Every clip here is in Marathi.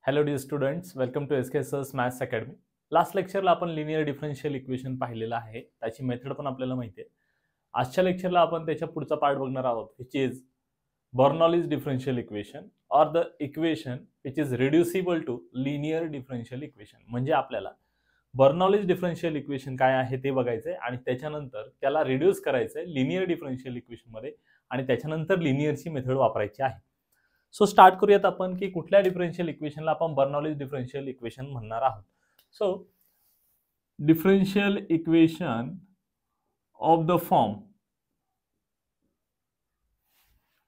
Hello dear students, welcome to S K sir's maths academy. Last लेक्चरला आपण लिनियर डिफरन्शियल इक्वेशन पाहिलेलं आहे, त्याची मेथड पण आपल्याला माहिती आहे. आजच्या लेक्चरला आपण त्याच्या पुढचा पार्ट बघणार आहोत, which is Bernoulli's differential equation or the equation which is reducible to linear differential equation. म्हणजे आपल्याला बर्नॉलीज डिफरन्शियल इक्वेशन काय आहे ते बघायचंय आणि त्याच्यानंतर त्याला रिड्यूस करायचंय लिनियर डिफरन्शियल इक्वेशन मध्ये आणि त्याच्यानंतर लिनियरची मेथड वापरायची आहे. सो स्टार्ट करूयात आपण की कुठल्या डिफरन्शियल इक्वेशनला आपण बर्नॉलीज डिफरन्शियल इक्वेशन म्हणणार आहोत. So differential equation of the form,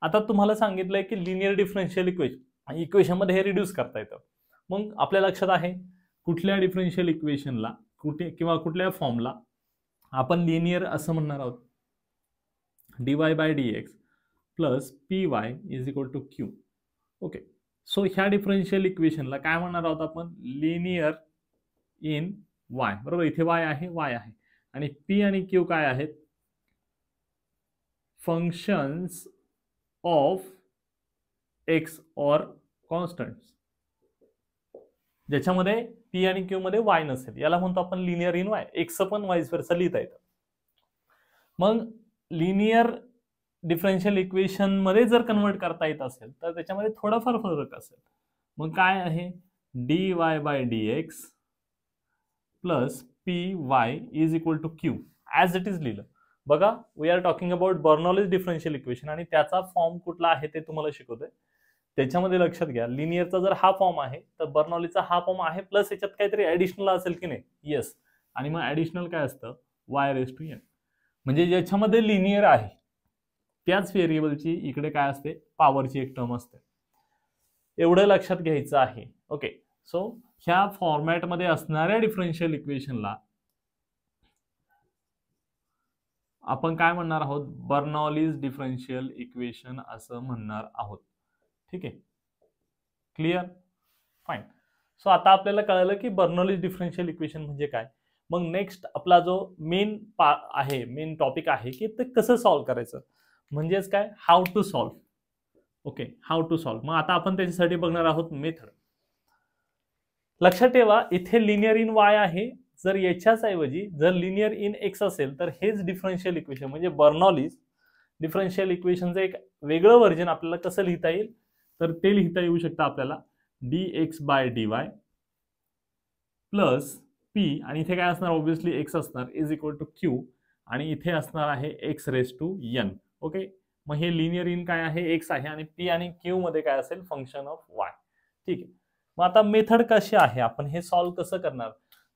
आता तुम्हाला सांगितलंय की लिनियर डिफरन्शियल इक्वेशन मध्ये हे रिड्यूस करता येतं. मग आपल्या लक्षात आहे कुठल्या डिफरन्शियल इक्वेशनला कुठे किंवा कुठल्या फॉर्मला आपण लिनियर असं म्हणणार आहोत. dy by dx plus py is equal to q. Okay, so ह्या डिफरन्शियल इक्वेशनला काय म्हणणार आहोत आपण? Linear in y. बरोबर, इथे y आहे आणि p आणि q काय आहेत? फंक्शन्स ऑफ x और कॉन्स्टंट्स, ज्याच्यामध्ये p आणि q मध्ये y नसेल, याला म्हणतो आपण लिनियर इन y. x पण वाईस वर्सा लिहिता येतं. मग लिनियर डिफरन्शियल इक्वेशन मध्ये जर कन्वर्ट करता येत असेल तर त्याच्यामध्ये थोडाफार फरक असेल. मग काय आहे? dy by dx plus py is equal to q as it is लिहिलं. बघा, we are talking about Bernoulli's differential equation आणि त्याचा फॉर्म कुठला आहे ते तुम्हाला शिकवतोय. त्याच्यामध्ये लक्षात घ्या, लिनियरचा जर हा फॉर्म आहे तर बर्नॉलीचा हा फॉर्म आहे, प्लस याच्यात काहीतरी ऍडिशनल असेल की नाही? येस. आणि मग ऍडिशनल काय असतं? y raise to n. म्हणजे ज्याच्यामध्ये लिनियर आहे त्याच व्हेरिएबलची इकडे काय असते? पॉवरची एक टर्म असते. एवढं लक्षात घ्यायचं आहे. ओके, सो ह्या फॉर्मॅटमध्ये असणाऱ्या डिफरन्शियल इक्वेशनला आपण काय म्हणणार आहोत? बर्नॉलीज डिफरन्शियल इक्वेशन असं म्हणणार आहोत. ठीक आहे, क्लिअर? फाईन. सो आता आपल्याला कळलं की बर्नॉलीज डिफरन्शियल इक्वेशन म्हणजे काय. मग नेक्स्ट आपला जो मेन टॉपिक आहे की ते कसं सॉल्व्ह करायचं, म्हणजेच काय? How to solve. Okay, how to solve. मग आता आपण त्याच्यासाठी बघणार आहोत मेथड. लक्षात ठेवा, इथे लिनियर इन y आहे. जर याच्याच ऐवजी जर लिनियर इन x असेल तर हेच डिफरन्शियल इक्वेशन म्हणजे बर्नॉलीज डिफरन्शियल इक्वेशनचं एक वेगळं व्हर्जन आपल्याला कसं लिहिता येईल, तर ते लिहिता येऊ शकतं आपल्याला dx by dy plus p, आणि इथे काय असणार? ऑब्व्हियसली x असणार, इज इक्वल टू q, आणि इथे असणार आहे x raise to n. Okay, मग हे लिनियर इन काय आहे? x आहे, आणि p आणि q मध्ये काय असेल? Function of y. ठीक आहे, मग आता मेथड कशी आहे, आपण हे सॉल्व्ह कसं करणार?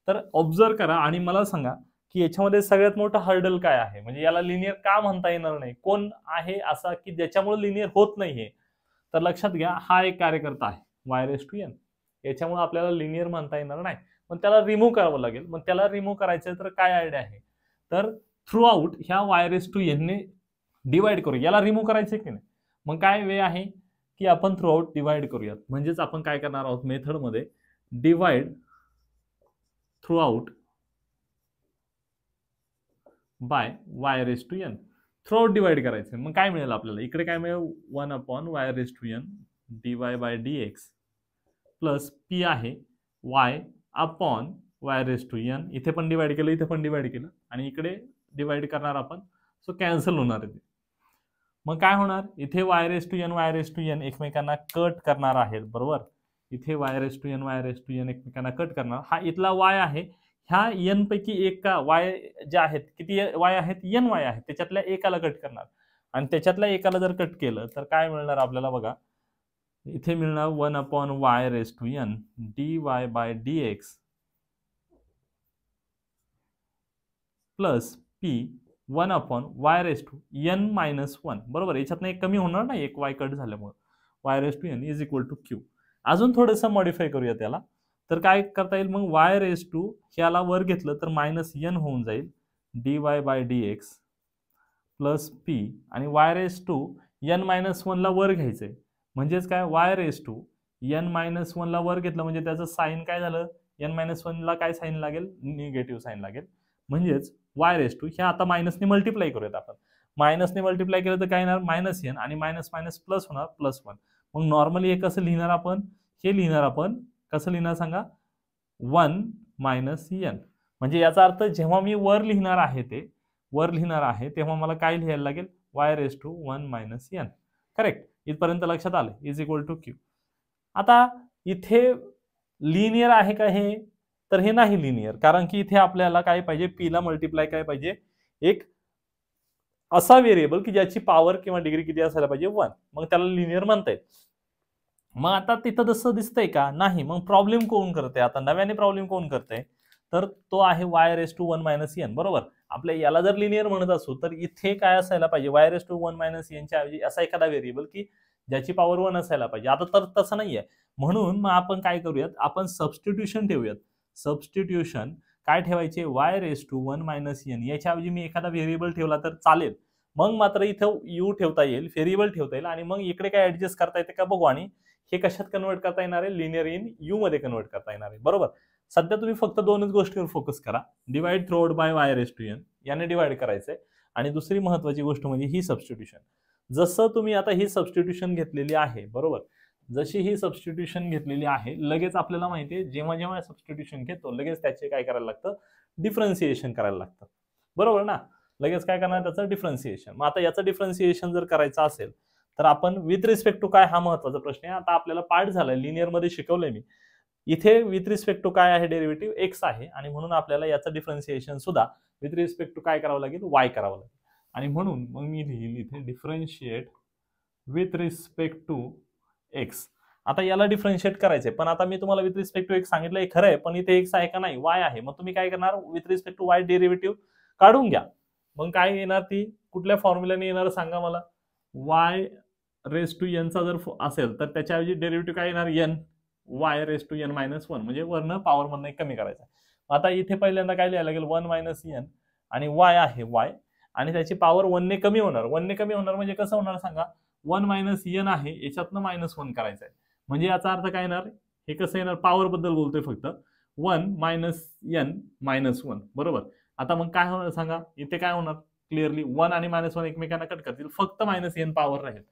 तर ऑब्झर्व करा आणि मला सांगा की याच्यामध्ये सगळ्यात मोठा हर्डल काय आहे, म्हणजे याला लिनियर का म्हणता येणार नाही? कोण आहे असा की ज्याच्यामुळे लिनियर होत नाहीये? तर लक्षात घ्या, हा एक कार्यकर्ता आहे y रेज टू n. याच्यामुळे आपल्याला लिनियर म्हणता येणार नाही, पण त्याला रिमूव्ह करावं लागेल. मग त्याला रिमूव्ह करायचं तर काय आयडिया आहे? तर थ्रू आउट ह्या y रेज टू n ने डिवाइड करू. याला रिमूव्ह करायचं की नाही? मग काय वे आहे की आपण थ्रू आउट डिवाइड करूयात. म्हणजेच आपण काय करणार आहोत मेथडमध्ये? Divide throughout by y raise to n. Throughout divide करायचं. मग काय मिळेल आपल्याला? इकडे काय मिळेल? 1 upon y raise to n dy by dx plus p आहे y upon y raise to n. इथे पण डिवाइड केलं, इथे पण डिवाइड केलं, आणि इकडे डिवाइड करणार आपण. सो कॅन्सल होणार आहे. मग काय होणार? इथे y रेज टू n एकमेकांना कट करणार आहेत. बरोबर, इथे y रेज टू n एकमेकांना कट करणार. हा इथला y आहे, ह्या n पैकी एक का y जे आहेत, किती y आहेत? n y आहेत, त्याच्यातल्या एकाला कट करणार, आणि त्याच्यातल्या एकाला जर कट केलं तर काय मिळणार आपल्याला? बघा, इथे मिळणार 1 upon y raise to n dy by dx plus p 1 upon y raise to n minus 1. बरोबर, याच्यातनं एक कमी होणार ना, एक y कट झाल्यामुळे. y raise to n is equal to q. अजून थोडंसं मॉडिफाय करूया त्याला. तर काय करता येईल मग? y रेज टू ह्याला वर घेतलं तर मायनस n होऊन जाईल dy by dx plus p, आणि y raise to n minus 1 ला वर घ्यायचंय. म्हणजेच काय? y raise to n minus 1 ला वर घेतलं म्हणजे त्याचं साईन काय झालं? n मायनस 1 ला काय साईन लागेल? निगेटिव्ह साईन लागेल. म्हणजेच y रेज टू ह्या आता मायनसने मल्टिप्लाय करूयात आपण. मायनसने मल्टिप्लाय केलं तर काय येणार? -n, आणि मायनस मायनस प्लस होणार, +1. मग नॉर्मली हे कसं लिहिणार आपण? हे लिहिणार आपण कसं लिहिणार सांगा, 1 मायनस एन. म्हणजे याचा अर्थ जेव्हा मी वर लिहिणार आहे तेव्हा मला काय लिहायला लागेल, y raise to 1 minus n. Correct, इथपर्यंत लक्षात आलं, इज इक्वल टू क्यू. आता इथे लिनियर आहे का हे, तर हे नाही लिनियर, कारण की इथे आपल्याला काय पाहिजे, पी ला मल्टिप्लाय काय पाहिजे, एक असा व्हेरिएबल की ज्याची पॉवर किंवा डिग्री किती असायला पाहिजे 1, मग त्याला लिनियर म्हणता येईल. मग आता तिथं तसं दिसतंय का, नाही. मग प्रॉब्लेम कोण करते, आता नव्याने प्रॉब्लेम कोण करते, तर तो आहे y raise to 1 minus n. बरोबर, आपल्या याला जर लिनियर म्हणत असू तर इथे काय असायला पाहिजे, y रेस टू 1 मायनस एनच्या ऐवजी असा एखादा व्हेरिएबल की ज्याची पॉवर 1 असायला पाहिजे. आता तर तसं नाहीये, म्हणून मग आपण काय करूयात, आपण सबस्टिट्यूशन ठेवूयात. सबस्टिट्यूशन काय ठेवायचे, y raise to 1 minus n याच्या ऐवजी मी एखादा व्हेरिएबल ठेवला तर चालेल. मग मात्र इथं u ठेवता येईल, व्हेरिएबल ठेवता येईल, आणि मग इकडे काय ऍडजस्ट करता येते का बघू, आणि हे कशात कन्वर्ट करता येणार आहे, लिनियर इन यू मध्ये कन्वर्ट करता येणार आहे. बरोबर, सध्या तुम्ही फक्त दोनच गोष्टीवर फोकस करा, divide throughout by y raise to n याने डिवाइड करायचंय, आणि दुसरी महत्वाची गोष्ट म्हणजे ही सबस्टिट्यूशन. जसं तुम्ही आता ही सबस्टिट्यूशन घेतलेली आहे, बरोबर, जशी ही सबस्टिट्यूशन घेतलेली आहे, लगेच आपल्याला माहिती आहे जेव्हा जेव्हा सबस्टिट्यूशन घेतो लगेच त्याचे काय करायला लागतं, डिफरन्सिएशन करायला लागतं. बरोबर ना, लगेच काय करणार, त्याचं डिफरन्सिएशन. मग आता याचं डिफरन्सिएशन जर करायचं असेल तर आपण विथ रिस्पेक्ट टू काय, हा महत्वाचा प्रश्न आहे. आता आपल्याला पार्ट झालाय, लिनियर मध्ये शिकवलंय मी, इथे विथ रिस्पेक्ट टू काय आहे, डेरिव्हेटिव्ह एक्स आहे, आणि म्हणून आपल्याला याचं डिफरन्सिएशन सुद्धा विथ रिस्पेक्ट टू काय करावं लागेल, वाय करावं लागेल. आणि म्हणून मग मी लिहिल इथे differentiate with respect to x. आता याला डिफरन्शिएट करायचंय, पण आता मी तुम्हाला विथ रिस्पेक्ट टू एक्स सांगितलंय खरं आहे, पण इथे एक्स आहे का नाही, वाय आहे. मग तुम्ही काय करणार, with respect to y derivative काढून घ्या. मग काय येणार, ती कुठल्या फॉर्म्युल्याने येणार सांगा मला, y रेस टू एन चा जर असेल तर त्याच्याऐवजी डेरिव्हेटिव्ह काय येणार, n y raise to n minus 1, म्हणजे वरनं पॉवर मधनं कमी करायचा. आता इथे पहिल्यांदा काय लिहायला लागेल, 1 मायनस एन, आणि y आहे y, आणि त्याची पॉवर 1 ने कमी होणार. 1 ने कमी होणार म्हणजे कसं होणार सांगा, 1 मायनस एन आहे, याच्यातनं मायनस 1 करायचं आहे, म्हणजे याचा अर्थ काय येणार, हे कसं येणार, पॉवर बद्दल बोलतोय फक्त, 1 मायनस एन मायनस 1. बरोबर, आता मग काय होणार सांगा, इथे काय होणार, क्लिअरली 1 आणि मायनस 1 एकमेकांना कट करतील, फक्त मायनस एन पॉवर राहील.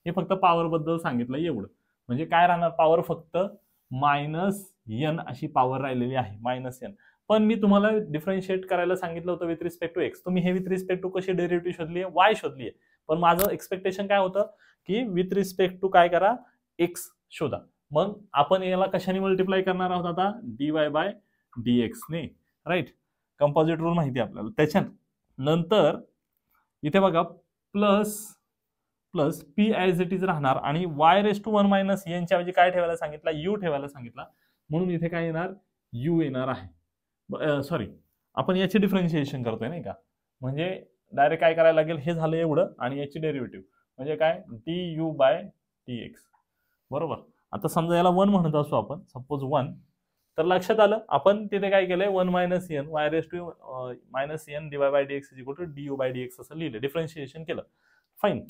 हे फक्त पॉवर बद्दल सांगितलं एवढं, म्हणजे काय राहणार, पॉवर फक्त मायनस एन अशी पॉवर राहिलेली आहे, मायनस एन. पण मी तुम्हाला डिफरन्शिएट करायला सांगितलं होतं विथ रिस्पेक्ट टू एक्स. तुम्ही हे विथ रिस्पेक्ट टू कशी डेरिव्हेटिव्ह शोधली आहे, वाय शोधली आहे, पण माझं एक्सपेक्टेशन काय होतं की विथ रिस्पेक्ट टू काय करा, एक्स शोधा. मग आपण याला कशाने मल्टिप्लाय करणार आहोत आता, dy बाय dx ने, राईट. कंपोजिट रूल माहिती आहे आपल्याला. त्याच्यानंतर इथे बघा plus plus P as it is राहणार, आणि y रेस टू 1 मायनस एनच्या ऐवजी काय ठेवायला सांगितला, u ठेवायला सांगितला, म्हणून इथे काय येणार, u येणार आहे. सॉरी, आपण याची डिफरन्शिएशन करतोय नाही का, म्हणजे डायरेक्ट काय करायला लागेल, हे झालं एवढं, आणि याची डेरिव्हेटिव्ह म्हणजे काय, du बाय dx. बरोबर, आता समजा याला 1 म्हणत असू आपण, सपोज 1, तर लक्षात आलं आपण तिथे काय केलंय, 1 minus n y raise to minus n dy by dx is equal to du by dx असं लिहिलं, डिफरन्शिएशन केलं. फाईन.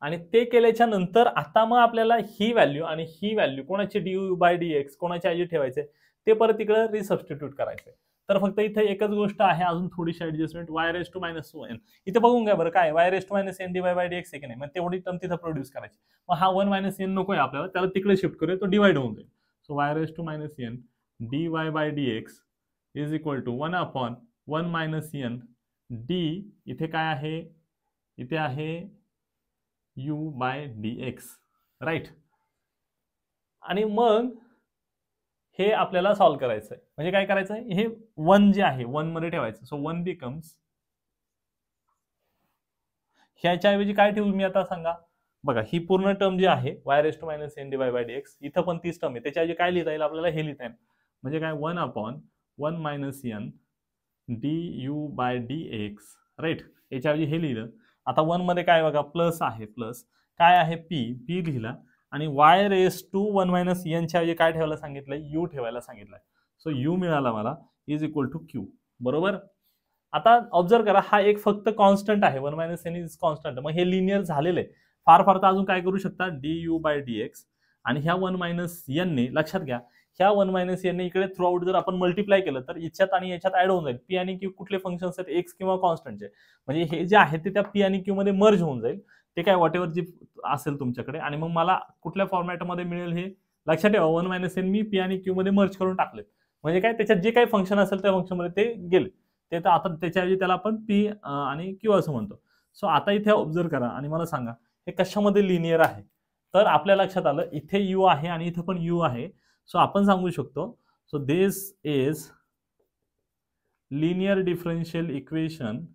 आणि ते केल्याच्या नंतर आता मग आपल्याला ही व्हॅल्यू आणि ही व्हॅल्यू कोणाची, du बाय dx कोणाच्या ऐवजी ठेवायचे, ते परत इकडे रिसबस्टिट्यूट करायचे. तर फक्त इथे एकच गोष्ट आहे, अजून थोडीशी adjustment, y raise to minus 1 इथे बघून घ्या बरं, काय y raise to minus n dy by dx आहे की नाही, मग तेवढी टर्म तिथे प्रोड्यूस करायची. मग हा 1 मायनस एन नकोय आपल्याला, त्याला तिकडे शिफ्ट करूया, तो डिवाइड होऊन जाईल. So y raise to minus n dy by dx is equal to 1 upon 1 minus n d, इथे काय आहे, इथे आहे u बाय dx, राईट. आणि मग हे आपल्याला सॉल्व्ह करायचं आहे, म्हणजे काय करायचं आहे, हे 1 जे आहे 1 मध्ये ठेवायचं. सो 1 बिकम्स, ह्याच्या ऐवजी काय ठेवू मी आता सांगा, बघा ही पूर्ण टर्म जी आहे y raise to minus n dy by dx, इथं पण तीच टर्म आहे, त्याच्या ऐवजी काय लिहिता येईल आपल्याला, हे लिहिता येईल, म्हणजे काय 1 upon 1 minus n du by dx, right. याच्या ऐवजी हे लिहिलं. आता 1 मध्ये काय बघा, प्लस आहे, प्लस काय आहे, p लिहिला, आणि y रेस टू 1 मायनस एनच्या ऐवजी काय ठेवायला सांगितलंय, u ठेवायला सांगितलंय. सो u मिळाला मला, इज इक्वल टू q. बरोबर, आता ऑब्झर्व करा, हा एक फक्त कॉन्स्टंट आहे, 1 मायनस एन इज कॉन्स्टंट, मग हे लिनियर झालेलं आहे. फार फार तर अजून काय करू शकता, du बाय dx, आणि ह्या 1 मायनस एन ने, लक्षात घ्या ह्या 1 मायनस एन इकडे थ्रू आउट जर आपण मल्टिप्लाय केलं तर याच्यात आणि याच्यात ऍड होऊन जाईल. पी आणि क्यू कुठले फंक्शन्स आहेत, एक्स किंवा कॉन्स्टंटचे, म्हणजे हे जे आहे ते त्या पी आणि क्यू मध्ये मर्ज होऊन जाईल. ते काय व्हॉट एव्हर जे असेल तुमच्याकडे, आणि मग मला कुठल्या फॉर्मॅटमध्ये मिळेल हे लक्षात ठेवा. 1 मायनस एन मी पी आणि क्यू मध्ये मर्ज करून टाकले, म्हणजे काय त्याच्यात जे काही फंक्शन असेल त्या फंक्शन मध्ये ते गेले. ते तर आता त्याच्याऐवजी त्याला आपण पी आणि क्यू असं म्हणतो. सो आता इथे ऑब्झर्व करा आणि मला सांगा हे कशामध्ये लिनियर आहे. तर आपल्या लक्षात आलं इथे यू आहे आणि इथे पण यू आहे. सो आपण सांगू शकतो so this is linear differential equation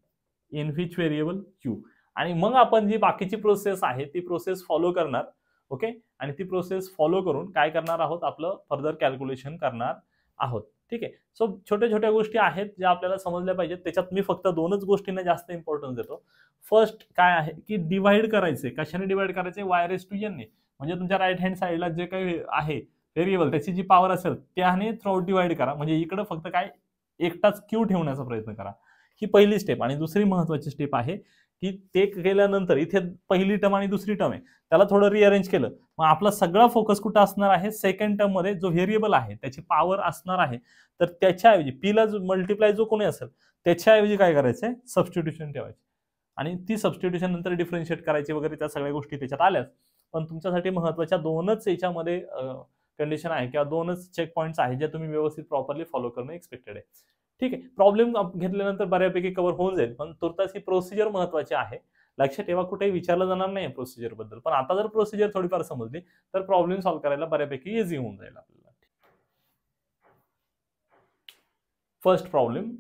in which variable Q. आणि मग आपण जी बाकीची प्रोसेस आहे ती प्रोसेस फॉलो करणार. ओके, आणि ती प्रोसेस फॉलो करून काय करणार आहोत, आपलं फर्दर कॅल्क्युलेशन करणार आहोत. ठीक आहे. सो छोट्या छोट्या गोष्टी आहेत ज्या आपल्याला समजल्या पाहिजेत. त्याच्यात मी फक्त दोनच गोष्टींना जास्त इम्पॉर्टन्स देतो. फर्स्ट काय आहे की डिवाइड करायचे. कशाने डिवाइड करायचे, वाय रेज टू एन ने. म्हणजे तुमच्या राईट हँड साईडला जे काही आहे व्हेरिएबल त्याची जी पॉवर असेल त्याने थ्रूआउट डिवाइड करा. म्हणजे इकडे फक्त काय एकटाच क्यू ठेवण्याचा प्रयत्न करा. ही पहिली स्टेप. आणि दुसरी महत्वाची स्टेप आहे की ते केल्यानंतर इथे पहिली टर्म आणि दुसरी टर्म आहे त्याला थोडं रिअरेंज केलं, मग आपला सगळा फोकस कुठं असणार आहे, सेकंड टर्म मध्ये जो व्हेरिएबल आहे त्याची पॉवर असणार आहे. तर त्याच्याऐवजी पीला मल्टिप्लाय जो कोणी असेल त्याच्याऐवजी काय करायचंय, सबस्टिट्यूशन ठेवायचे. आणि ती सबस्टिट्यूशन नंतर डिफरन्शिएट करायची वगैरे, त्या सगळ्या गोष्टी त्याच्यात आल्याच. पण तुमच्यासाठी महत्वाच्या दोनच याच्यामध्ये कंडिशन आहे किंवा दोनच चेक पॉईंट्स आहेत जे तुम्ही व्यवस्थित प्रॉपरली फॉलो करणं एक्सपेक्टेड आहे. ठीक आहे. प्रॉब्लेम घेतल्यानंतर बऱ्यापैकी कव्हर होऊन जाईल, पण तुर्तास ही प्रोसिजर महत्वाची आहे. लक्षात ठेवा कुठेही विचारलं जाणार नाही प्रोसिजर बद्दल, पण आता जर प्रोसिजर थोडीफार समजली तर प्रॉब्लेम सॉल्व्ह करायला बऱ्यापैकी इझी होऊन जाईल आपल्याला. First problem.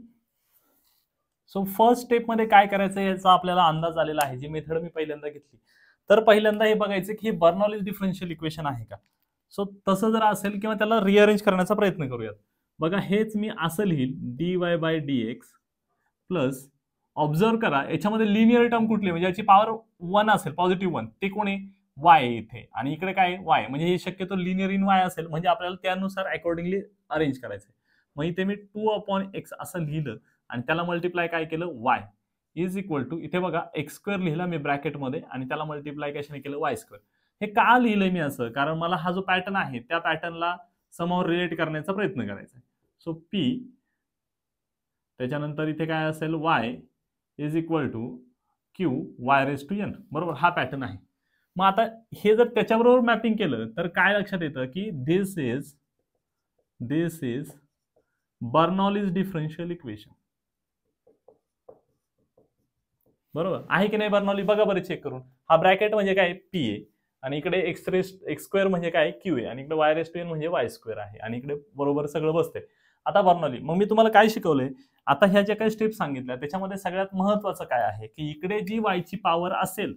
So first step मध्ये काय करायचं याचा आपल्याला अंदाज आलेला आहे. जी मेथड मी पहिल्यांदा घेतली, तर पहिल्यांदा हे बघायचं की हे बर्नॉलिस डिफरन्शियल इक्वेशन आहे का. सो तसं जर असेल किंवा त्याला रिअरेंज करण्याचा प्रयत्न करूयात. बघा हेच मी असं लिहिल dy by dx plus, observe करा याच्यामध्ये लिनियर टर्म कुठली, म्हणजे याची पॉवर 1 असेल, पॉझिटिव्ह 1, ते कोणी y इथे, आणि इकडे काय y, म्हणजे हे शक्यतो लिनियर इन y असेल, म्हणजे आपल्याला त्यानुसार अकॉर्डिंगली अरेंज करायचं. मग इथे मी 2/x असं लिहिलं आणि त्याला मल्टिप्लाय काय केलं, y इज इक्वल टू, इथे बघा x² लिहिला मी ब्रॅकेटमध्ये आणि त्याला मल्टिप्लाय कशाने केलं, y². हे का लिहिलंय मी असं, कारण मला हा जो पॅटर्न आहे त्या पॅटर्नला समोर रिलेट करण्याचा प्रयत्न करायचा. सो p त्याच्यानंतर इथे काय असेल, y is equal to q y raise to n. बरोबर, हा पॅटर्न आहे. मग आता हे जर त्याच्याबरोबर मॅपिंग केलं तर काय लक्षात येतं की दिस इज बर्नॉलिस डिफरन्शियल इक्वेशन. बरोबर आहे की नाही बर्नॉली, बघा बरं चेक करून. हा ब्रॅकेट म्हणजे काय, पी आहे, आणि इकडे x² म्हणजे काय, क्यू आहे, आणि इकडे वाय रेज टू एन म्हणजे y² आहे, आणि इकडे बरोबर सगळं बसतंय. आता बर्नॉली, मग मी तुम्हाला काय शिकवलंय आता, ह्या ज्या काही स्टेप्स सांगितल्या त्याच्यामध्ये सगळ्यात महत्वाचं काय आहे की इकडे जी वायची पॉवर असेल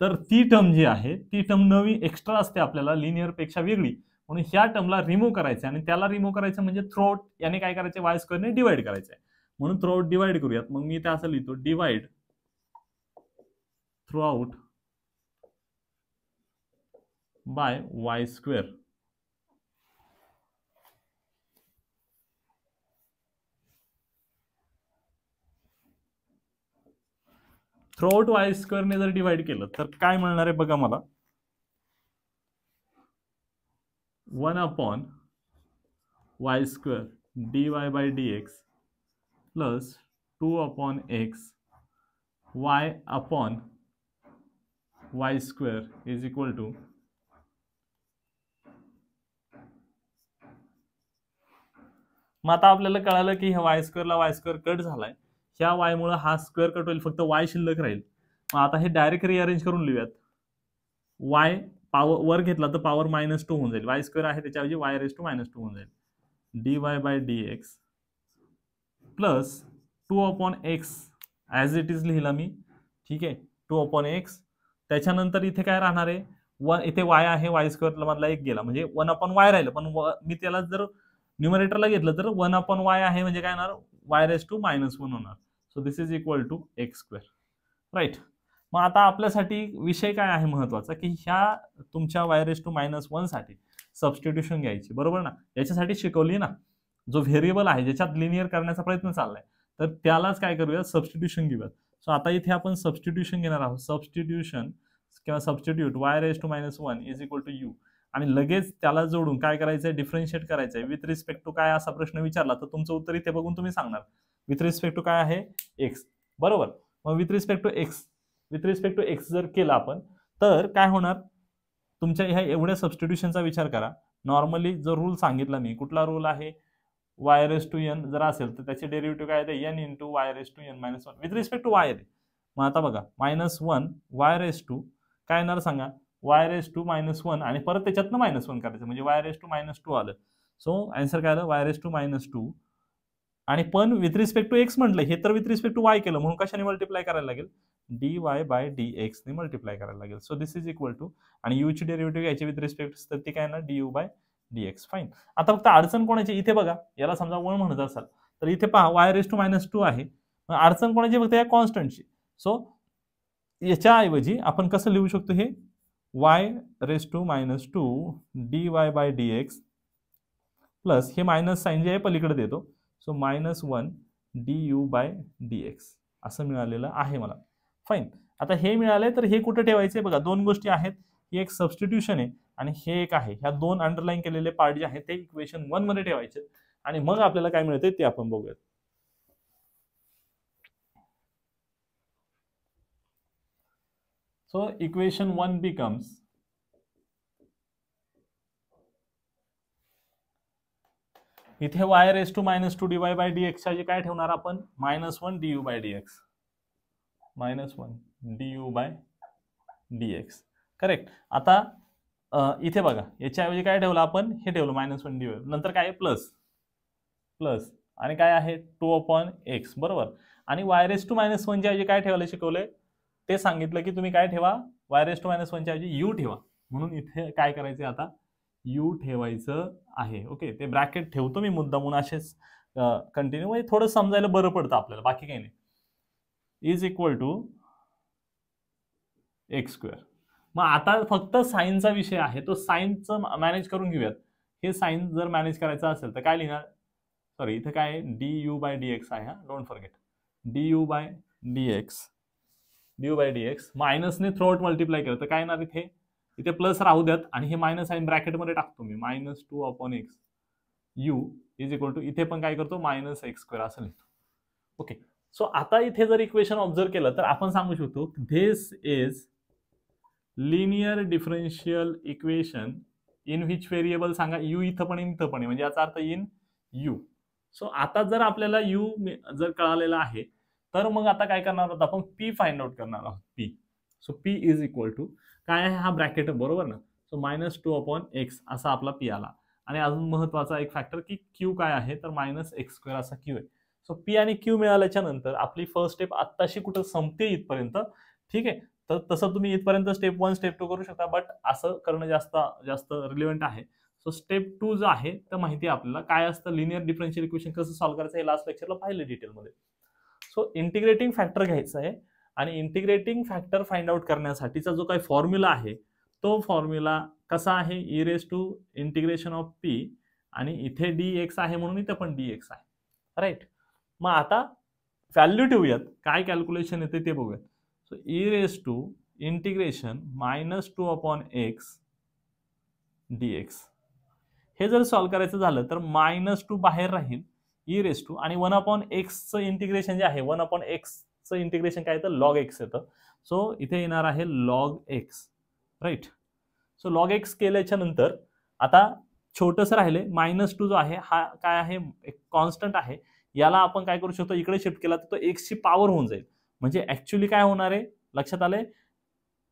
तर ती टर्म जी आहे ती टर्म नवी एक्स्ट्रा असते आपल्याला लिनियर पेक्षा वेगळी, म्हणून ह्या टर्मला रिमूव्ह करायचं. आणि त्याला रिमूव्ह करायचं म्हणजे थ्रूआउट याने काय करायचं, y² ने डिवाइड करायचं आहे. म्हणून थ्रूआउट डिवाइड करूयात. मग मी ते असं लिहितो, divide throughout bye y². Throughout y² ने जर डिवाइड केलं तर काय मिळणार आहे बघा मला, 1/y² dy by dx plus 2/x y/y² is equal to, मग आता आपल्याला कळालं की ह्या y² ला y² कट झालाय, ह्या y मुळे हा स्क्वेअर कट होईल, फक्त y शिल्लक राहील. मग आता हे डायरेक्ट रिअरेंज करून लिहूयात. y पॉवर वर घेतला तर पॉवर -2 होऊन जाईल, y² आहे त्याच्याऐवजी y रेज टू -2 होऊन जाईल, dy by dx plus 2/x as it is लिहिला मी. ठीक आहे, 2/x. त्याच्यानंतर इथे काय राहणार आहे, इथे y आहे, y² मधला एक गेला म्हणजे 1/y राहिलं, पण मी त्याला जर न्यूमरेटरला घेतलं तर 1/y आहे, म्हणजे काय होणार, y रेज टू -1 होणार. So this is equal to x². Right. मग आता आपल्यासाठी विषय काय आहे महत्वाचा की ह्या तुमच्या y रेज टू -1 साठी सबस्टिट्यूशन घ्यायची, बरोबर ना. याच्यासाठी शिकवली ना, जो व्हेरिएबल आहे ज्याच्यात लिनियर करण्याचा प्रयत्न चाललाय तर त्यालाच काय करूया, सबस्टिट्यूशन घेऊयात. सो आता इथे आपण सबस्टिट्यूशन घेणार आहोत. सबस्टिट्यूशन किंवा substitute y raise to -1 is equal to u. आणि लगेच त्याला जोडून काय करायचंय, डिफरन्शिएट करायचंय विथ रिस्पेक्ट टू काय असा प्रश्न विचारला तर तुमचं उत्तर इथे बघून तुम्ही सांगणार विथ रिस्पेक्ट टू काय आहे, एक्स, बरोबर. मग विथ रिस्पेक्ट टू एक्स जर केलं आपण तर काय होणार, तुमच्या ह्या एवढ्या सबस्टिट्यूशनचा विचार करा. नॉर्मली जो रूल सांगितला मी, कुठला रूल आहे, वाय रेस टू एन जर असेल तर त्याचे डेरिव्हेटिव्ह काय आहे, n into y raise to n minus one with respect to y. मग आता बघा -1 वाय रेस टू काय येणार सांगा, वाय रेस टू -1 आणि परत त्याच्यातनं -1 करायचं म्हणजे वाय रेस टू -2 आलं. सो आन्सर काय आलं, वाय रेस टू -2 आणि पण विथ रिस्पेक्ट टू एक्स म्हटलं, हे तर विथ रिस्पेक्ट टू वाय केलं म्हणून कशाने मल्टिप्लाय करायला लागेल, dy बाय dx ने मल्टिप्लाय करायला लागेल. So this is equal to, आणि यू ची डेरिव्हेटिव्ह घ्यायची विथ रिस्पेक्ट तर ती काय ना du बाय dx. फाईन. आता फक्त अडचण कोणाची, इथे बघा याला समजा 1 म्हणत असाल तर इथे पहा वाय रेस टू -2 आहे. अडचण कोणाची, फक्त या कॉन्स्टंटची. सो याच्याऐवजी आपण कसं लिहू शकतो, हे y raise to -2 dy by dx plus हे मायनस साइन जे आहे पलीकडे देतो, सो -1 du बाय dx असं मिळालेलं आहे मला. फाईन. आता हे मिळाले तर हे कुठे ठेवायचे, बघा दोन गोष्टी आहेत, ही एक सबस्टिट्यूशन आहे आणि हे एक आहे. ह्या दोन अंडरलाईन केलेले पार्ट जे आहेत ते इक्वेशन 1 मध्ये ठेवायचे आणि मग आपल्याला काय मिळते ते आपण बघूयात. सो इक्वेशन 1 बिकम्स इथे y raise to -2 dy by dx च्या काय ठेवणार आपण, -1 du by dx, -1 du by dx. Correct. आता इथे बघा याच्याऐवजी काय ठेवलं आपण, हे ठेवलं -1 du, नंतर काय प्लस प्लस आणि काय आहे 2/x, बरोबर. आणि वाय रेस टू -1 च्या ऐवजी काय ठेवायला शिकवलंय, ते सांगितलं की तुम्ही काय ठेवा, वाय रेस टू -1 च्या ऐवजी u ठेवा. म्हणून इथे काय करायचं आता, u ठेवायचं आहे. ओके, ते ब्रॅकेट ठेवतो मी मुद्दामून असेच कंटिन्यू, म्हणजे थोडं समजायला बरं पडतं आपल्याला, बाकी काही नाही. Is equal to x². मग आता फक्त साईनचा विषय आहे, तो साईनचं मॅनेज करून घेऊयात. हे साईन जर मॅनेज करायचं असेल तर काय लिहिणार, सॉरी इथे काय आहे, du बाय dx आहे, हा don't forget, du by dx मायनसने थ्रू आउट मल्टिप्लाय केलं तर काय येणार, इथे प्लस राहू द्यात आणि हे मायनस साइन ब्रॅकेटमध्ये टाकतो मी, -2/x u is equal to, इथे पण काय करतो -x² असं लिहितो. ओके. सो आता इथे जर इक्वेशन ऑब्झर्व केलं तर आपण सांगू शकतो this is linear differential equation in which variable सांगा, u इथं पण इथं पण, म्हणजे याचा अर्थ इन u. सो आता जर आपल्याला u जर कळालेला आहे तर मग आता काय करणार आहोत आपण, p फाइंड आउट करणार आहोत, p. So p is equal to काय आहे, हा ब्रॅकेट बरोबर ना, सो -2/x असा आपला p आला. आणि अजून महत्वाचा एक फॅक्टर की q काय आहे तर -x² असा q आहे. सो p आणि q मिळाल्याच्या नंतर आपली फर्स्ट स्टेप आत्ताशी कुठं संपते इथपर्यंत, ठीक आहे. तर तसं तुम्ही इथपर्यंत स्टेप 1 स्टेप 2 करू शकता, बट असं करणं जास्त रिलेव्हंट आहे. सो स्टेप 2 जो आहे तर माहिती आहे आपल्याला काय असतं, लिनियर डिफरन्शियल इक्वेशन कसं सॉल्व्ह करायचं हे लास्ट लेक्चरला पाहिलं डिटेलमध्ये. सो इंटिग्रेटिंग फॅक्टर घ्यायचा आहे आणि इंटिग्रेटिंग फॅक्टर फाइंड आउट करण्यासाठीचा जो काही फॉर्म्युला आहे तो फॉर्म्युला कसा आहे, e raise to integration of p आणि इथे dx आहे म्हणून इथे पण dx आहे, राईट. मग आता व्हॅल्यू ठेवूयात, काय कॅल्क्युलेशन येते ते बघूयात. So e raise to integration -2/x dx हे जर सॉल्व्ह करायचं झालं तर -2 बाहेर राहील, ई रेस टू आणि 1/x चं इंटिग्रेशन जे आहे, 1/x चं इंटिग्रेशन काय येतं, log x येतं. सो इथे येणार आहे log x, right. So log x केल्याच्या नंतर आता छोटंसं राहिले, -2 जो आहे हा काय आहे, एक कॉन्स्टंट आहे, याला आपण काय करू शकतो, इकडे शिफ्ट केला तर तो x ची पॉवर होऊन जाईल. म्हणजे ऍक्च्युअली काय होणार आहे, लक्षात आलंय,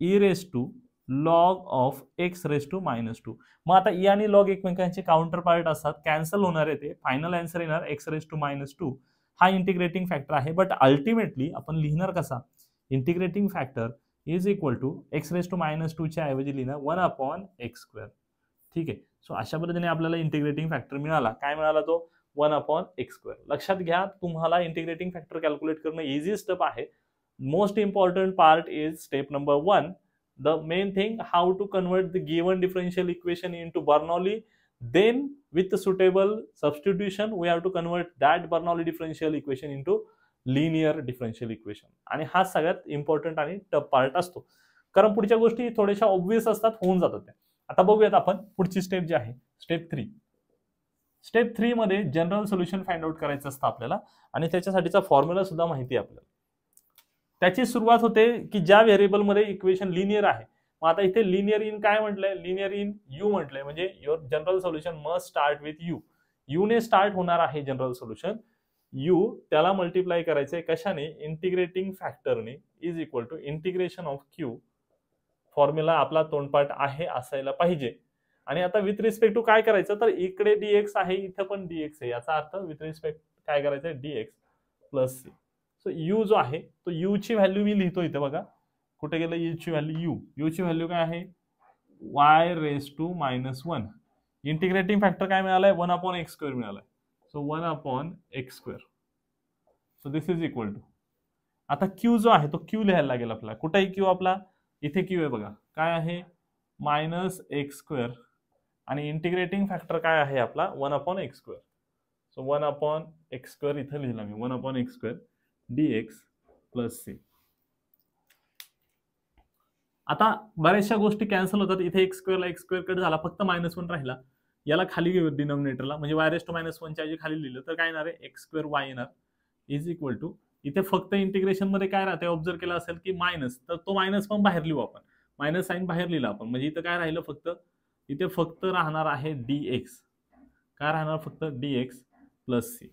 e raise to log of x raise to -2. मग आता ई आणि लॉग एकमेकांचे काउंटर पार्ट असतात, कॅन्सल होणार आहे, ते फायनल आन्सर येणार x रेस टू -2. हा इंटिग्रेटिंग फॅक्टर आहे, बट अल्टिमेटली आपण लिहिणार कसा, integrating factor is equal to x raise to -2 च्या ऐवजी लिहिणार 1/x². ठीक आहे. सो अशा पद्धतीने आपल्याला इंटिग्रेटिंग फॅक्टर मिळाला, काय मिळाला तो 1/x². लक्षात घ्या, तुम्हाला इंटिग्रेटिंग फॅक्टर कॅल्क्युलेट करणं इझी स्टेप आहे. Most important part is step number 1. The main thing, how to convert the given differential equation into Bernoulli. Then with the suitable substitution we have to convert that Bernoulli differential equation into linear differential equation. आणि हा सगळ्यात इम्पॉर्टंट आणि टफ पार्ट असतो, कारण पुढच्या गोष्टी थोड्याशा ऑब्वियस असतात, होऊन जातात त्या. आता बघूयात आपण पुढची स्टेप जी आहे स्टेप 3. स्टेप 3 मध्ये जनरल सोल्युशन फाइंड आउट करायचं असतं आपल्याला आणि त्याच्यासाठीचा फॉर्म्युला सुद्धा माहिती आहे आपल्याला. त्याची सुरुवात होते की ज्या व्हेरिएबल मध्ये इक्वेशन लिनियर आहे. मग आता इथे लिनियर इन काय म्हटलंय, लिनियर इन यू म्हटलंय, म्हणजे your general solution must start with u. U ने स्टार्ट होणार आहे जनरल सोल्युशन. यू त्याला मल्टिप्लाय करायचंय कशाने, इंटिग्रेटिंग फॅक्टरने, is equal to integration of q. Formula आपला तोंडपाठ आहे असायला पाहिजे. आणि आता विथ रिस्पेक्ट टू काय करायचं, तर इकडे डीएक्स आहे, इथं पण डीएक्स आहे, याचा अर्थ विथ रिस्पेक्ट काय करायचंय, dx plus c. So u जो आहे तो यू ची व्हॅल्यू मी लिहितो इथे बघा, कुठे गेलं यू ची व्हॅल्यू. यू ची व्हॅल्यू काय आहे, y raise to -1. Integrating factor काय मिळालाय, 1/x² मिळालाय. So 1/x². So this is equal to, आता क्यू जो आहे तो क्यू लिहायला लागेल आपल्याला. कुठेही क्यू आपला, इथे क्यू आहे बघा, काय आहे -x². आणि इंटिग्रेटिंग फॅक्टर काय आहे आपला 1/x². सो 1/x² इथे लिहिला मी, 1/x² dx प्लस सी. आता बऱ्याचशा गोष्टी कॅन्सल होतात. इथे x² ला x² कट झाला, फक्त -1 राहिला. याला खाली घेऊ डिनॉमिनेटरला, म्हणजे y रेस टू -1 च्या ऐवजी खाली लिहिलं तर काय येणार आहे, x² y येणार इज इक्वल टू, इथे फक्त इंटिग्रेशन मध्ये काय राहते, ऑब्झर्व केला असेल की मायनस, तर तो मायनस पण बाहेर लिहू आपण, मायनस साइन बाहेर लिहिला आपण, म्हणजे इथं काय राहिलं फक्त, इथे फक्त राहणार आहे dx. काय राहणार, फक्त dx plus c.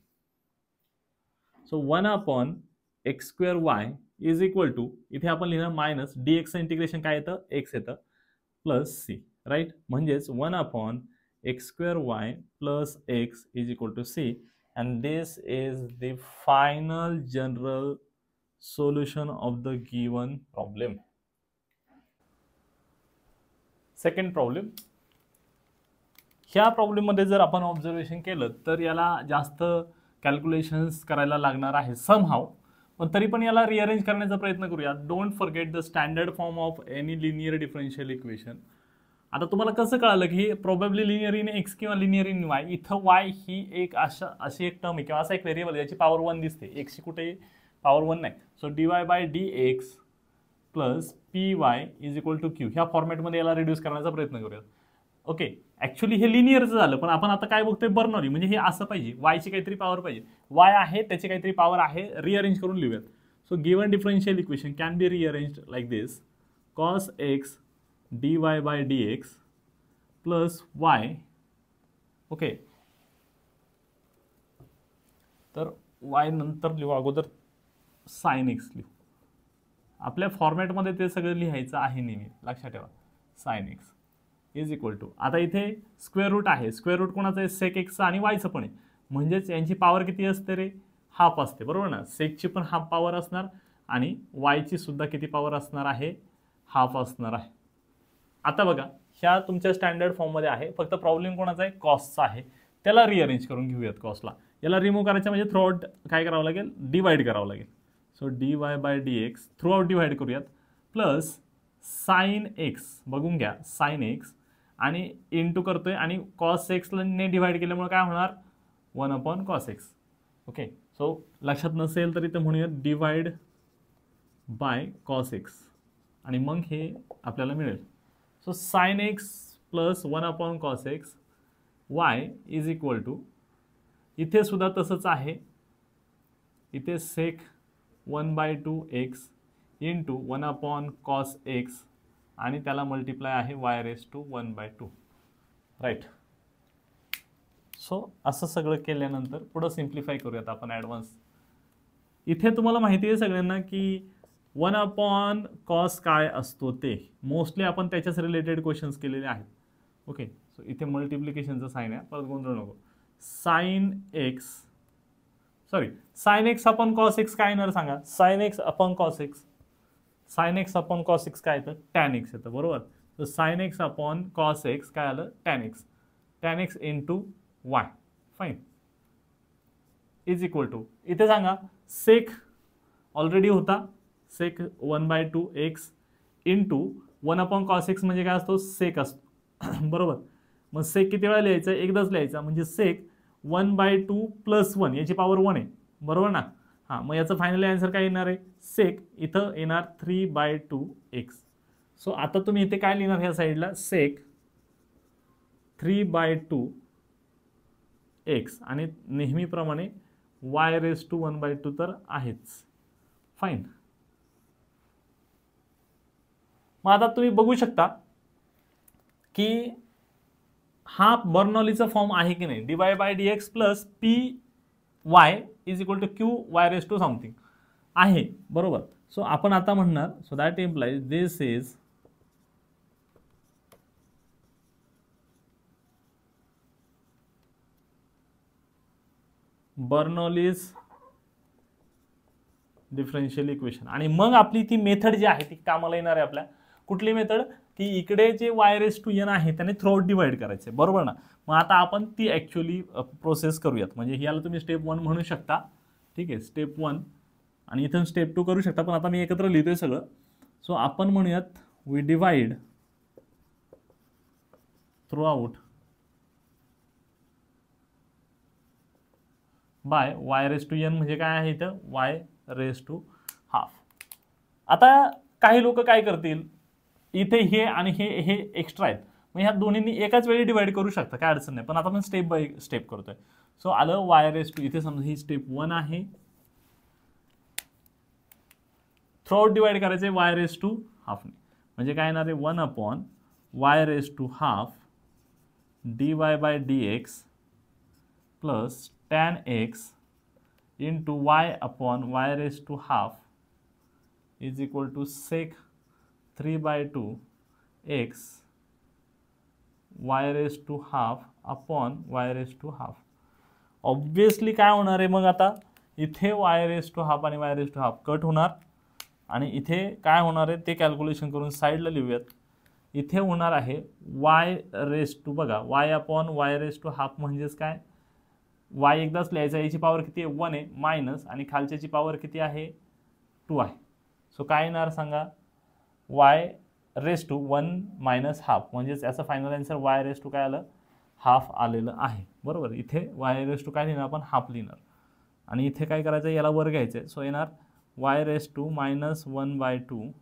So 1/x² y is equal to, इथे आपण लिहिणार मायनस dx इंटिग्रेशन काय येतं, x येतं, प्लस सी. राईट, म्हणजेच 1/x² y plus x is equal to c. And this is the final general solution of the given problem. Second problem. ह्या प्रॉब्लेम मध्ये जर आपण ऑब्झर्वेशन केलं तर याला जास्त कॅल्क्युलेशन्स करायला लागणार आहे समहाव, पण तरी पण याला रिअरेंज करण्याचा प्रयत्न करूया. Don't forget the standard form of any linear differential equation. आता तुम्हाला कसं कळालं की प्रोबेबली लिनियर इन एक्स किंवा लिनियर इन वाय, इथं वाय ही एक अशी एक टर्म आहे किंवा असा एक व्हेरिएबल याची पॉवर 1 दिसते, एक्सची कुठे पॉवर 1 नाही. So dy/dx plus py is equal to q. ह्या फॉर्मॅटमध्ये याला रिड्यूस करण्याचा प्रयत्न करूया. ओके, ऍक्च्युली हे लिनियरचं झालं, पण आपण आता काय बघतोय, बर्नरी, म्हणजे हे असं पाहिजे, वायची काहीतरी पॉवर पाहिजे, वाय आहे त्याची काहीतरी पॉवर आहे, रिअरेंज करून लिहूयात. So given differential equation can be rearranged like this, cos x dy/dx plus y. Okay, तर y नंतर लिहू, अगोदर साइन x लिहू. आपल्या फॉर्मॅटमध्ये ते सगळं लिहायचं आहे नेहमी, लक्षात ठेवा. Sine x is equal to, आता इथे स्क्वेअर रूट आहे, स्क्वेअर रूट कोणाचं आहे, सेक एक्सचं आणि वायचं पण आहे, म्हणजेच यांची पॉवर किती असते रे, हाफ असते, बरोबर ना. सेकची पण हाफ पॉवर असणार आणि वायची सुद्धा किती पॉवर असणार आहे, हाफ असणार आहे. आता बघा, ह्या तुमच्या स्टँडर्ड फॉर्ममध्ये आहे, फक्त प्रॉब्लेम कोणाचा आहे, कॉस्टचा आहे. त्याला रिअरेंज करून घेऊयात कॉस्टला. याला रिमूव्ह करायचं म्हणजे थ्रू आउट काय करावं लागेल, डिवाइड करावं लागेल. So dy/dx through out divide करूयात, प्लस साइन एक्स, बघून घ्या साइन एक्स, आणि इंटू करतोय आणि कॉस एक्सला ने डिवाइड केल्यामुळे काय होणार, 1/cos x. ओके, सो लक्षात नसेल तरी तर म्हणूयात डिवाइड बाय cos x, आणि मग हे आपल्याला मिळेल. So sine x plus 1/cos x y is equal to, इथे सुद्धा तसंच आहे, इथे सेक 1/2x इंटू 1/cos x आणि त्याला मल्टिप्लाय आहे y raise to 1/2. Right, so असं सगळं केल्यानंतर पुढं सिम्प्लिफाय करूयात आपण ॲडव्हान्स. इथे तुम्हाला माहिती आहे सगळ्यांना की 1/cos काय असतो ते, मोस्टली आपण त्याच्याच रिलेटेड क्वेश्चन्स केलेले आहेत. ओके, सो इथे मल्टिप्लिकेशनचं साइन आहे, परत गोंधळ नको. Sine x, sorry, sine x upon cos x काय येणार सांगा, sine x upon cos x, sine x upon cos x काय येतं, टॅन एक्स येतं, बरोबर. तर साइन एक्स अपॉन कॉस एक्स काय आलं, tan x, tan x into y, fine, is equal to, इथे सांगा सेक ऑलरेडी होता, सेक 1/2x इंटू 1/cos x म्हणजे काय असतो, सेक असतो, बरोबर. मग सेक किती वेळा लिहायचं, एकदाच लिहायचा, म्हणजे सेक 1/2 प्लस 1 याची पॉवर 1 आहे, बरोबर ना. हां, मग याचं फायनली आन्सर काय येणार आहे, सेक इथं येणार 3/2x. सो आता तुम्ही इथे काय लिहिणार ह्या साईडला, सेक 3/2 x आणि नेहमीप्रमाणे y⁻² तर आहेच. फाईन. मग आता तुम्ही बघू शकता की हा बर्नॉलीचा फॉर्म आहे की नाही, dy/dx plus py is equal to qy⁻² something आहे, बरोबर. सो आपण आता म्हणणार, so that implies this is Bernoulli's differential equation. आणि मग आपली ती मेथड जी आहे ती कामाला येणार आहे आपल्या. कुठली मेथड? की इकडे जे y⁻n आहे त्याने थ्रूआउट डिवाइड करायचे, बरोबर ना. मग आता आपण ती ऍक्च्युअली प्रोसेस करूयात. म्हणजे याला तुम्ही स्टेप 1 म्हणू शकता, ठीक आहे, स्टेप 1, आणि इथून स्टेप 2 करू शकता, पण आता मी एकत्र लिहितोय सगळं. सो आपण म्हणूयात we divide throughout bye y⁻n म्हणजे काय आहे इथं y⁻². आता काही लोक काय करतील, इथे हे आणि हे एक्स्ट्रा आहेत, मग ह्या दोन्हींनी एकाच वेळी डिवाइड करू शकता, काय अडचण नाही. पण आता आपण स्टेप बाय स्टेप करतोय. सो आलं y⁻², इथे समजा ही स्टेप 1 आहे, थ्रूआउट डिवाइड करायचे y⁻². म्हणजे काय येणार आहे 1/y⁻² dy/dx plus tan x into y/y⁻² is equal to sec 3/2 x y⁻² upon y⁻². Obviously काय होणार आहे मग आता इथे y⁻² आणि y⁻² कट होणार, आणि इथे काय होणार आहे ते कॅल्क्युलेशन करून साईडला लिहूयात. इथे होणार आहे y⁻², बघा y/y⁻² म्हणजेच काय, y एकदाच लिहायचा, याची पॉवर किती आहे 1 आहे, मायनस, आणि खालच्याची पॉवर किती आहे 2 आहे. सो काय येणार सांगा, y⁻1 - ½ म्हणजेच याचं फायनल आन्सर y⁻² काय आलं, ½ आलेलं आहे, बरोबर. इथे y⁻² काय लिहिणार आपण, ½ लिहिणार, आणि इथे काय करायचं, याला वर घ्यायचं. सो येणार y⁻² - 1/2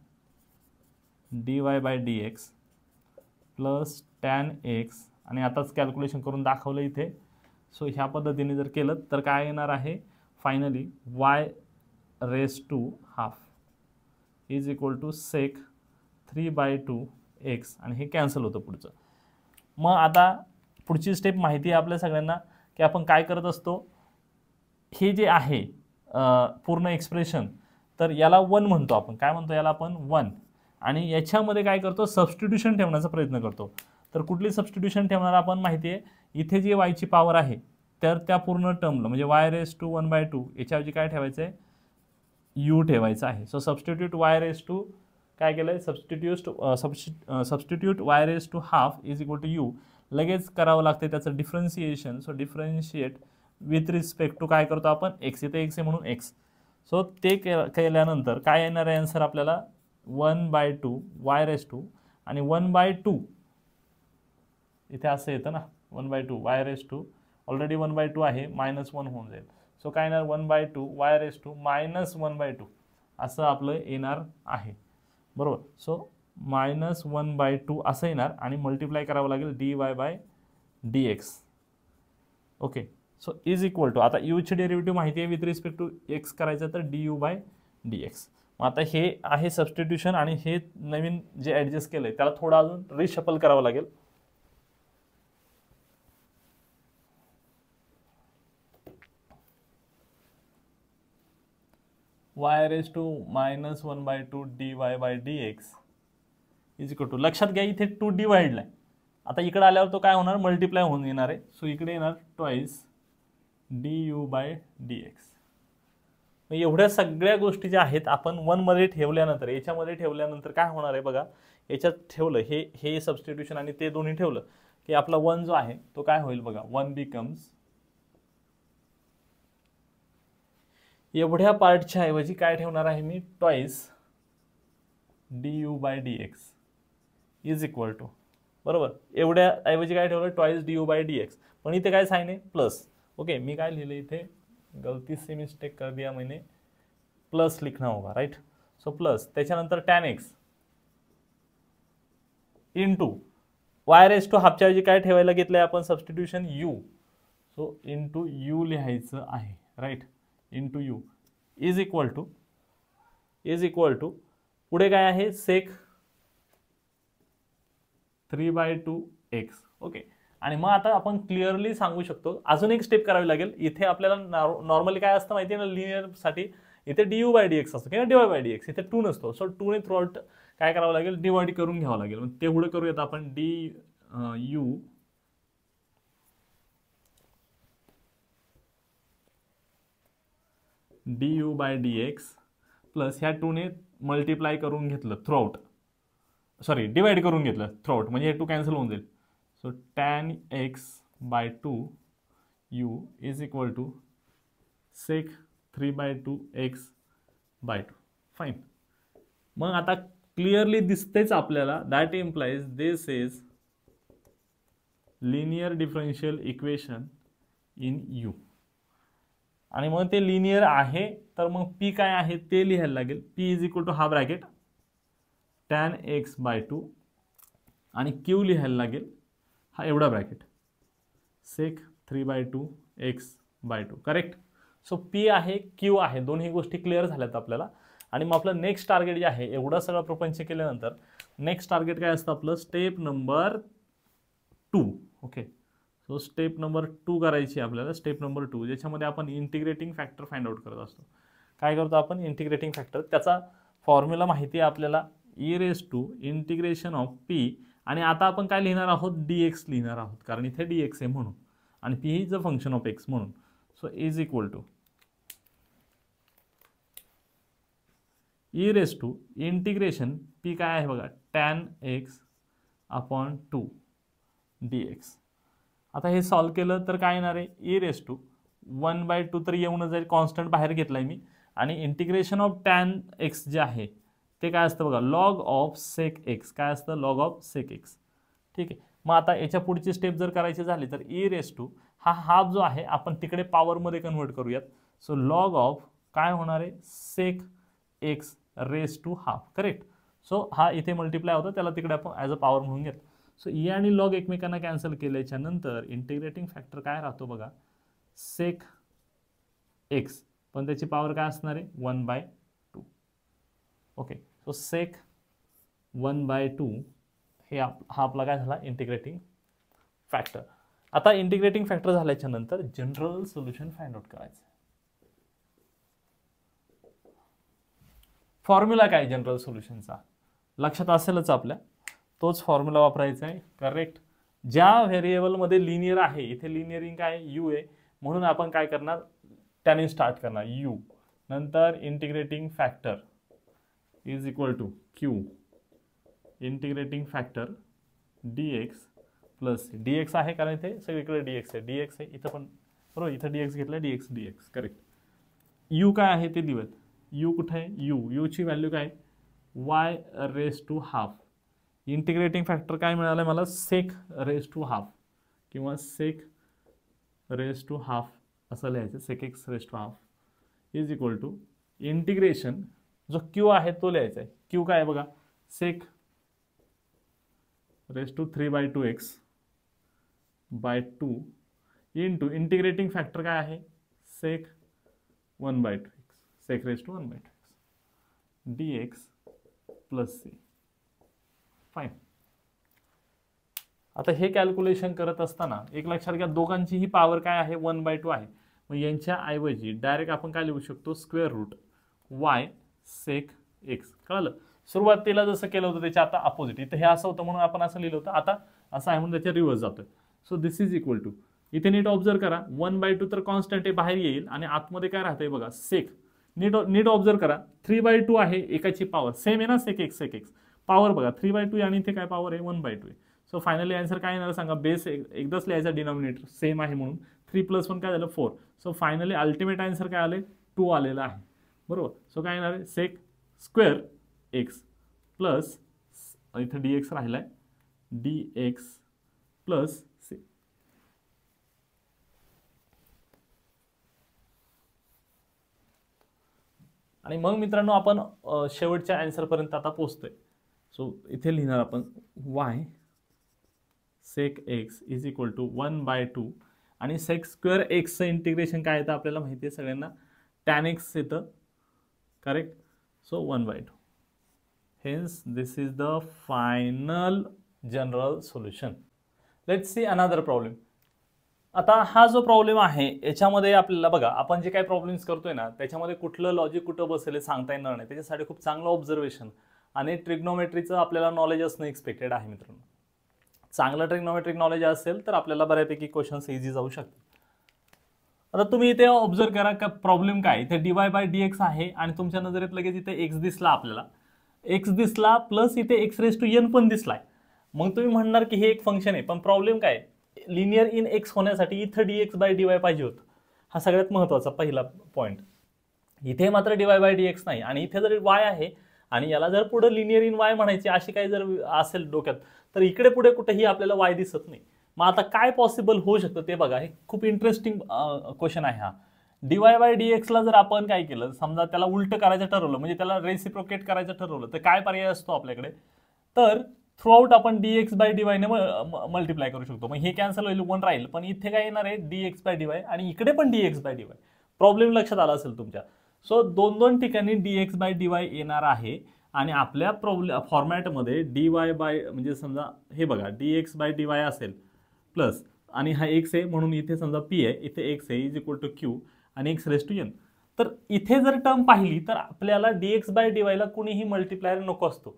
dy/dx plus tan x, आणि आताच कॅल्क्युलेशन करून दाखवलं इथे. सो ह्या पद्धतीने जर केलं तर काय येणार आहे finally y⁻² is equal to sec 3/2 x, आणि हे कॅन्सल होतं पुढचं. मग आता पुढची स्टेप माहिती आहे आपल्या सगळ्यांना की आपण काय करत असतो, हे जे आहे पूर्ण एक्सप्रेशन, तर याला 1 म्हणतो आपण. काय म्हणतो याला आपण 1, आणि याच्यामध्ये काय करतो, सबस्टिट्यूशन ठेवण्याचा प्रयत्न करतो. तर कुठली सबस्टिट्यूशन ठेवणार आपण माहिती आहे, इथे जी y ची पॉवर आहे तर त्या पूर्ण टर्मला म्हणजे y⁻1/2 याच्याऐवजी काय ठेवायचं आहे, u ठेवायचं आहे. सो सबस्टिट्यूट y⁻² काय केलं आहे, substitute y⁻² is equal to u. लगेच करावं लागते त्याचं differentiation. So differentiate with respect to काय करतो आपण, x, इथे x आहे म्हणून x. सो ते केल्यानंतर काय येणार आहे आन्सर आपल्याला 1/2 y⁻², आणि 1/2 इथे असं येतं ना, 1/2 y⁻² ऑलरेडी 1/2 आहे, -1 होऊन जाईल. सो काय येणार 1/2 y⁻² - 1/2 असं आपलं येणार आहे, बरोबर. सो -1/2 असं येणार, आणि मल्टिप्लाय करावं लागेल dy/dx. Okay. So is equal to, आता u ची डेरिव्हेटिव्ह माहिती आहे विथ रिस्पेक्ट टू x करायचं तर du/dx. मग आता हे आहे सबस्टिट्यूशन, आणि हे नवीन जे ॲडजस्ट केलं आहे त्याला थोडं अजून रिशफल करावं लागेल. y⁻² - 1/2 dy/dx is equal to, लक्षात घ्या इथे 2 डिवाइडला आहे. आता इकडे आल्यावर तो काय होणार, मल्टिप्लाय होऊन येणार आहे. सो इकडे येणार ट्वाइस du/dx. एवढ्या सगळ्या गोष्टी ज्या आहेत आपण 1 मध्ये ठेवल्यानंतर, याच्यामध्ये ठेवल्यानंतर काय होणार आहे बघा, याच्यात ठेवलं हे सबस्टिट्यूशन आणि ते दोन्ही ठेवलं की आपला 1 जो आहे तो काय होईल बघा, 1 बिकम्स, एवढ्या पार्टच्या ऐवजी काय ठेवणार आहे मी, twice du/dx is equal to, बरोबर. एवढ्या ऐवजी काय ठेवलं, ट्वाइस du/dx, पण इथे काय साइन आहे प्लस. ओके, मी काय लिहिलं इथे, गलती से मिस्टेक कर दिया मैंने, प्लस लिखना होगा, राइट. सो प्लस, त्याच्यानंतर tan x into y raise to हाफच्या ऐवजी काय ठेवायला घेतलंय आपण substitution u. So into u लिहायचं आहे, right. Into u is equal to पुढे काय आहे सेक 3/2x. ओके. आणि मग आता आपण क्लिअरली सांगू शकतो, अजून एक स्टेप करावी लागेल. इथे आपल्याला नॉर्मली काय असतं माहिती आहे ना, लिनियरसाठी इथे du/dx असतो किंवा dy/dx, इथे 2 नसतो. सो 2 ने थ्रूआउट काय करावं लागेल, डिवाइड करून घ्यावं लागेल. मग तेवढं करूयात आपण du/dx प्लस ह्या 2 ने मल्टिप्लाय करून घेतलं थ्रूआउट, सॉरी डिवाइड करून घेतलं थ्रूआउट, म्हणजे हे 2 कॅन्सल होऊन जाईल. So tan x/2 u is equal to sec 3/2x/2. Fine. मग आता क्लिअरली दिसतेच आपल्याला, that implies this is linear differential equation in u. आणि मग ते लिनियर आहे तर मग पी काय आहे ते लिहायला लागेल. पी इज इक्वल टू हा ब्रॅकेट tan x/2 आणि क्यू लिहायला लागेल हा एवढा ब्रॅकेट सेक 3/2x/2. करेक्ट. सो पी आहे क्यू आहे, दोन्ही गोष्टी क्लिअर झाल्यात आपल्याला. आणि मग आपलं नेक्स्ट टार्गेट जे आहे, एवढा सगळा प्रपंच केल्यानंतर नेक्स्ट टार्गेट काय असतं आपलं, step number 2. Okay. So step number 2 करायची आपल्याला. स्टेप नंबर 2 ज्याच्यामध्ये आपण इंटिग्रेटिंग फॅक्टर फाइंड आउट करत असतो. काय करतो आपण, इंटिग्रेटिंग फॅक्टर, त्याचा फॉर्म्युला माहिती आहे आपल्याला, e⁻⁻⁴ ऑफ पी. आणि आता आपण काय लिहिणार आहोत, dx लिहिणार आहोत, कारण इथे dx आहे म्हणून, आणि p is a function of x म्हणून. So is equal to e⁻⁻⁴ p काय आहे बघा, tan x/2 dx. आता हे सॉल्व केलं तर काय येणार आहे, e⁻1/2 तर येऊन जाईल, कॉन्स्टंट बाहेर घेतलाय मी. आणि इंटिग्रेशन ऑफ tan x जे आहे ते काय असतं बघा, लॉग ऑफ सेक x. काय असतं, लॉग ऑफ सेक x. ठीक आहे. मग आता याच्या पुढची स्टेप जर करायची झाली तर हा हाफ जो आहे आपण तिकडे पॉवरमध्ये कन्वर्ट करूयात. सो लॉग ऑफ काय होणार आहे, सेक x⁻². करेक्ट. सो हा इथे मल्टिप्लाय होतं, त्याला तिकडे आपण ॲज अ पॉवर म्हणून घेतो. सो ई आणि लॉग एकमेकांना कॅन्सल केल्याच्या नंतर इंटिग्रेटिंग फॅक्टर काय राहतो बघा, सेक x, पण त्याची पॉवर काय असणार आहे, 1/2. ओके. सो सेक 1/2 हे हा आपला काय झाला, इंटिग्रेटिंग फॅक्टर. आता इंटिग्रेटिंग फॅक्टर झाल्याच्या नंतर जनरल सोल्युशन फाइंड आउट करायचं. फॉर्म्युला काय जनरल सोल्युशनचा लक्षात असेलच आपल्या, तोच फॉर्म्युला वापरायचा आहे. करेक्ट. ज्या व्हेरिएबलमध्ये लिनियर आहे, इथे लिनियरिंग काय यू आहे, म्हणून आपण काय करणार, त्याने स्टार्ट करणार यू, नंतर integrating factor is equal to q integrating factor dx plus dx आहे, कारण इथे सगळीकडे dx आहे, इथं पण बरोबर, इथं dx घेतलं, dx. करेक्ट. u काय आहे ते दिवत, u कुठे आहे, u ची व्हॅल्यू काय, y⁻². इंटिग्रेटिंग फॅक्टर काय मिळालं मला, sec⁻² किंवा sec⁻² असं लिहायचं, sec x⁻² is equal to integration जो क्यू आहे तो लिहायचा आहे. क्यू काय आहे बघा, sec⁻3/2x/2 इंटू इंटिग्रेटिंग फॅक्टर काय आहे, sec⁻1/2x dx plus c. Fine. आता हे कॅल्क्युलेशन करत असताना एक लक्षात घ्या, दोघांची ही पॉवर काय आहे, 1/2 आहे. मग यांच्या ऐवजी डायरेक्ट आपण काय लिहू शकतो, square root y sec x. कळलं. सुरुवातीला जसं केलं होतं त्याच्या आता अपोजिट, इथे हे असं होतं म्हणून आपण असं लिहिलं होतं, आता असं आहे म्हणून त्याच्या रिव्हर्स जातोय. So this is equal to, इथे नीट ऑब्झर्व करा, 1/2 तर कॉन्स्टंट आहे, बाहेर येईल, आणि आतमध्ये काय राहतंय बघा, सेक. नीट ऑब्झर्व करा, 3/2 आहे, एकाची पॉवर सेम आहे ना, सेक एक्स. पॉवर बघा 3/2 आणि इथे काय पॉवर आहे, 1/2 आहे. सो फायनली आन्सर काय येणार सांगा, बेस एकदाच लिहायचा, डिनॉमिनेटर सेम आहे म्हणून 3 + 1 काय झालं, 4. सो फायनली अल्टिमेट आन्सर काय आले, 2 आलेला आहे. बरोबर. सो काय येणार आहे, सेक स्क्वेअर एक्स प्लस इथे dx राहिलाय, dx प्लस c. आणि मग मित्रांनो आपण शेवटच्या आन्सर पर्यंत आता पोहोचतोय. सो इथे लिहिणार आपण y sec x is equal to 1/2 आणि सेक स्क्वेअर एक्सचं इंटिग्रेशन काय येतं आपल्याला माहिती आहे सगळ्यांना, टॅन एक्स येतं, correct. So 1/2. Hence this is the final general solution. Let's see another problem. आता हा जो प्रॉब्लेम आहे याच्यामध्ये आपल्याला बघा, आपण जे काही प्रॉब्लेम्स करतोय ना त्याच्यामध्ये कुठलं लॉजिक कुठं बसेल सांगता येणार नाही. त्याच्यासाठी खूप चांगलं ऑब्झर्वेशन आणि ट्रिग्नोमेट्रीचं आपल्याला नॉलेज असणं एक्सपेक्टेड आहे मित्रांनो. चांगलं ट्रिग्नोमेट्रिक नॉलेज असेल तर आपल्याला बऱ्यापैकी क्वेश्चन्स इझी जाऊ शकतात. आता तुम्ही इथे ऑब्झर्व करा का प्रॉब्लेम काय, इथे dy/dx आहे आणि तुमच्या नजरेत लगेच इथे एक्स दिसला, आपल्याला एक्स दिसला प्लस इथे x⁻n पण दिसलाय. मग तुम्ही म्हणणार की हे एक फंक्शन आहे, पण प्रॉब्लेम काय, लिनियर इन एक्स होण्यासाठी इथं dx/dy पाहिजे होतं. हा सगळ्यात महत्वाचा पहिला पॉईंट. इथे मात्र dy/dx नाही आणि इथे जर y आहे आणि याला जर पुढे लिनियर इन y म्हणायची अशी काही जर असेल डोक्यात, तर इकडे पुढे कुठेही आपल्याला y दिसत नाही. मग आता काय पॉसिबल होऊ शकतं ते बघा. हे खूप इंटरेस्टिंग क्वेश्चन आहे हा. dy/dx ला जर आपण काय केलं, समजा त्याला उलट करायचं ठरवलं, म्हणजे त्याला रेसिप्रोकेट करायचं ठरवलं, तर काय पर्याय असतो आपल्याकडे, तर थ्रूआउट आपण dx/dy ने मल्टिप्लाय करू शकतो. मग हे कॅन्सल होईल, 1 राहील, पण इथे काय येणार आहे dx/dy आणि इकडे पण dx/dy. प्रॉब्लेम लक्षात आला असेल तुमच्या. सो दोन ठिकाणी dx/dy येणार आहे आणि आपल्या फॉर्मॅटमध्ये म्हणजे समजा हे बघा dx/dy असेल प्लस आणि हा x आहे म्हणून इथे समजा p आहे, इथे x आहे इज इक्वल टू q आणि x⁻n. तर इथे जर टर्म पाहिली तर आपल्याला dx/dy ला कुणीही मल्टिप्लायर नको असतो.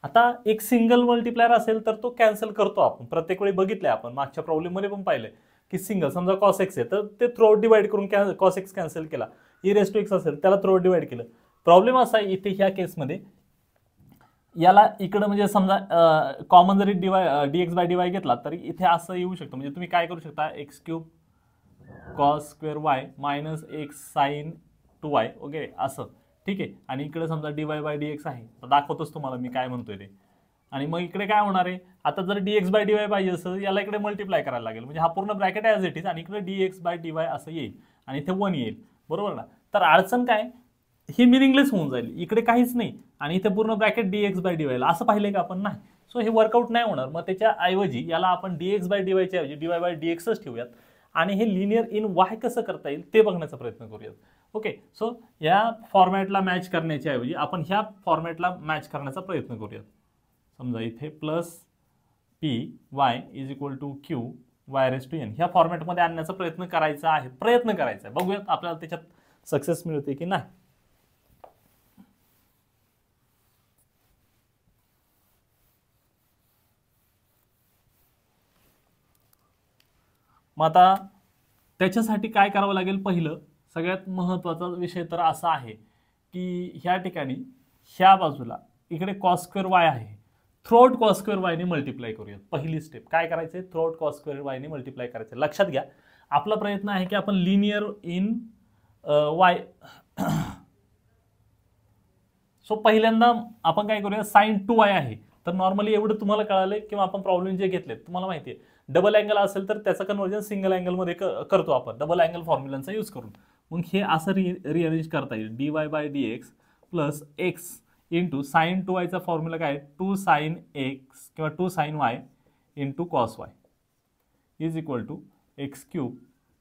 आता एक सिंगल मल्टिप्लायर असेल तर तो कॅन्सल करतो आपण, प्रत्येक वेळी बघितलंय आपण, मागच्या प्रॉब्लेम मध्ये पण पाहिलंय की सिंगल समजा cos x आहे तर ते थ्रूआउट डिवाइड करून cos x कॅन्सल केला, e⁻x असेल त्याला थ्रूआउट डिवाइड केलं. प्रॉब्लेम असा आहे इथे ह्या केसमध्ये याला इकडे म्हणजे समजा कॉमन जरी dx/dy घेतला तरी इथे असं येऊ शकतं. म्हणजे तुम्ही काय करू शकता, x³ cos² y minus x sin 2y वगैरे असं, ठीक आहे. आणि इकडे समजा dy/dx आहे, तर दाखवतोच तुम्हाला मी काय म्हणतोय ते. आणि मग इकडे काय होणार आहे, आता जर dx/dy पाहिजे असेल याला इकडे मल्टिप्लाय करायला लागेल, म्हणजे हा पूर्ण ब्रॅकेट ॲज इट इज आणि इकडे dx/dy असं येईल आणि इथे 1 येईल, बरोबर ना. तर अडचण काय, ही मिनिंगलेस होऊन जाईल, इकडे काहीच नाही आणि इथे पूर्ण ब्रॅकेट dx/dy ला असं पाहिलंय का आपण, नाही. सो हे वर्कआउट नाही होणार. मग त्याच्या ऐवजी याला आपण dx/dy च्या ऐवजी dy/dxच ठेवूयात आणि हे लिनियर इन y कसं करता येईल ते बघण्याचा प्रयत्न करूयात. ओके, सो या फॉर्मॅटला मॅच करण्याच्या ऐवजी आपण ह्या फॉर्मॅटला मॅच करण्याचा प्रयत्न करूयात. समजा इथे plus p y is equal to q y⁻n ह्या फॉर्मॅटमध्ये आणण्याचा प्रयत्न करायचा आहे, बघूयात आपल्याला त्याच्यात सक्सेस मिळते की नाही. मग आता त्याच्यासाठी काय करावं लागेल, पहिलं सगळ्यात महत्त्वाचा विषय तर असा आहे की ह्या ठिकाणी ह्या बाजूला इकडे cos² y आहे, थ्रूआउट cos² y ने मल्टिप्लाय करूयात. पहिली स्टेप काय करायचे, थ्रूआउट cos² y ने मल्टिप्लाय करायचे. लक्षात घ्या आपला प्रयत्न आहे की आपण लिनियर इन y. सो पहिल्यांदा आपण काय करूया, sin 2y आहे, तर नॉर्मली एवढं तुम्हाला कळालंय किंवा आपण प्रॉब्लेम जे घेतलेत तुम्हाला माहिती आहे, डबल अँगल असेल तर त्याचं कन्वर्जन सिंगल अँगल मध्ये करतो आपण डबल अँगल फॉर्म्युलांचा यूज करून. मग हे असं रिअरेंज करता येईल, dy/dx plus x into sin 2y चा फॉर्म्युला काय, 2 sin x किंवा 2 sin y into cos y is equal to x³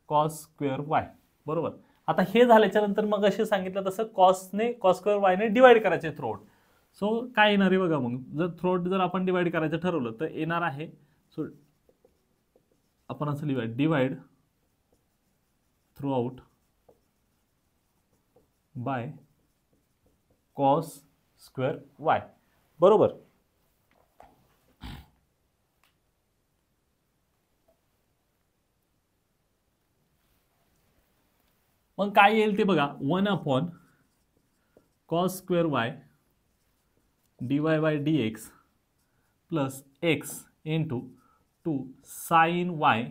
cos² y, बरोबर. आता हे झाल्याच्या नंतर मग असे सांगितलं तसं cos² y ने डिवाइड करायचे थ्रूआउट. सो काय येणार आहे बघा, मग जर थ्रूआउट जर आपण डिवाइड करायचं ठरवलं तर येणार आहे, सो आपण असं लिहूया, divide throughout bye cos² y, बरोबर. मग काय येईल ते बघा, 1/cos² y dy/dx plus x into 2 sin y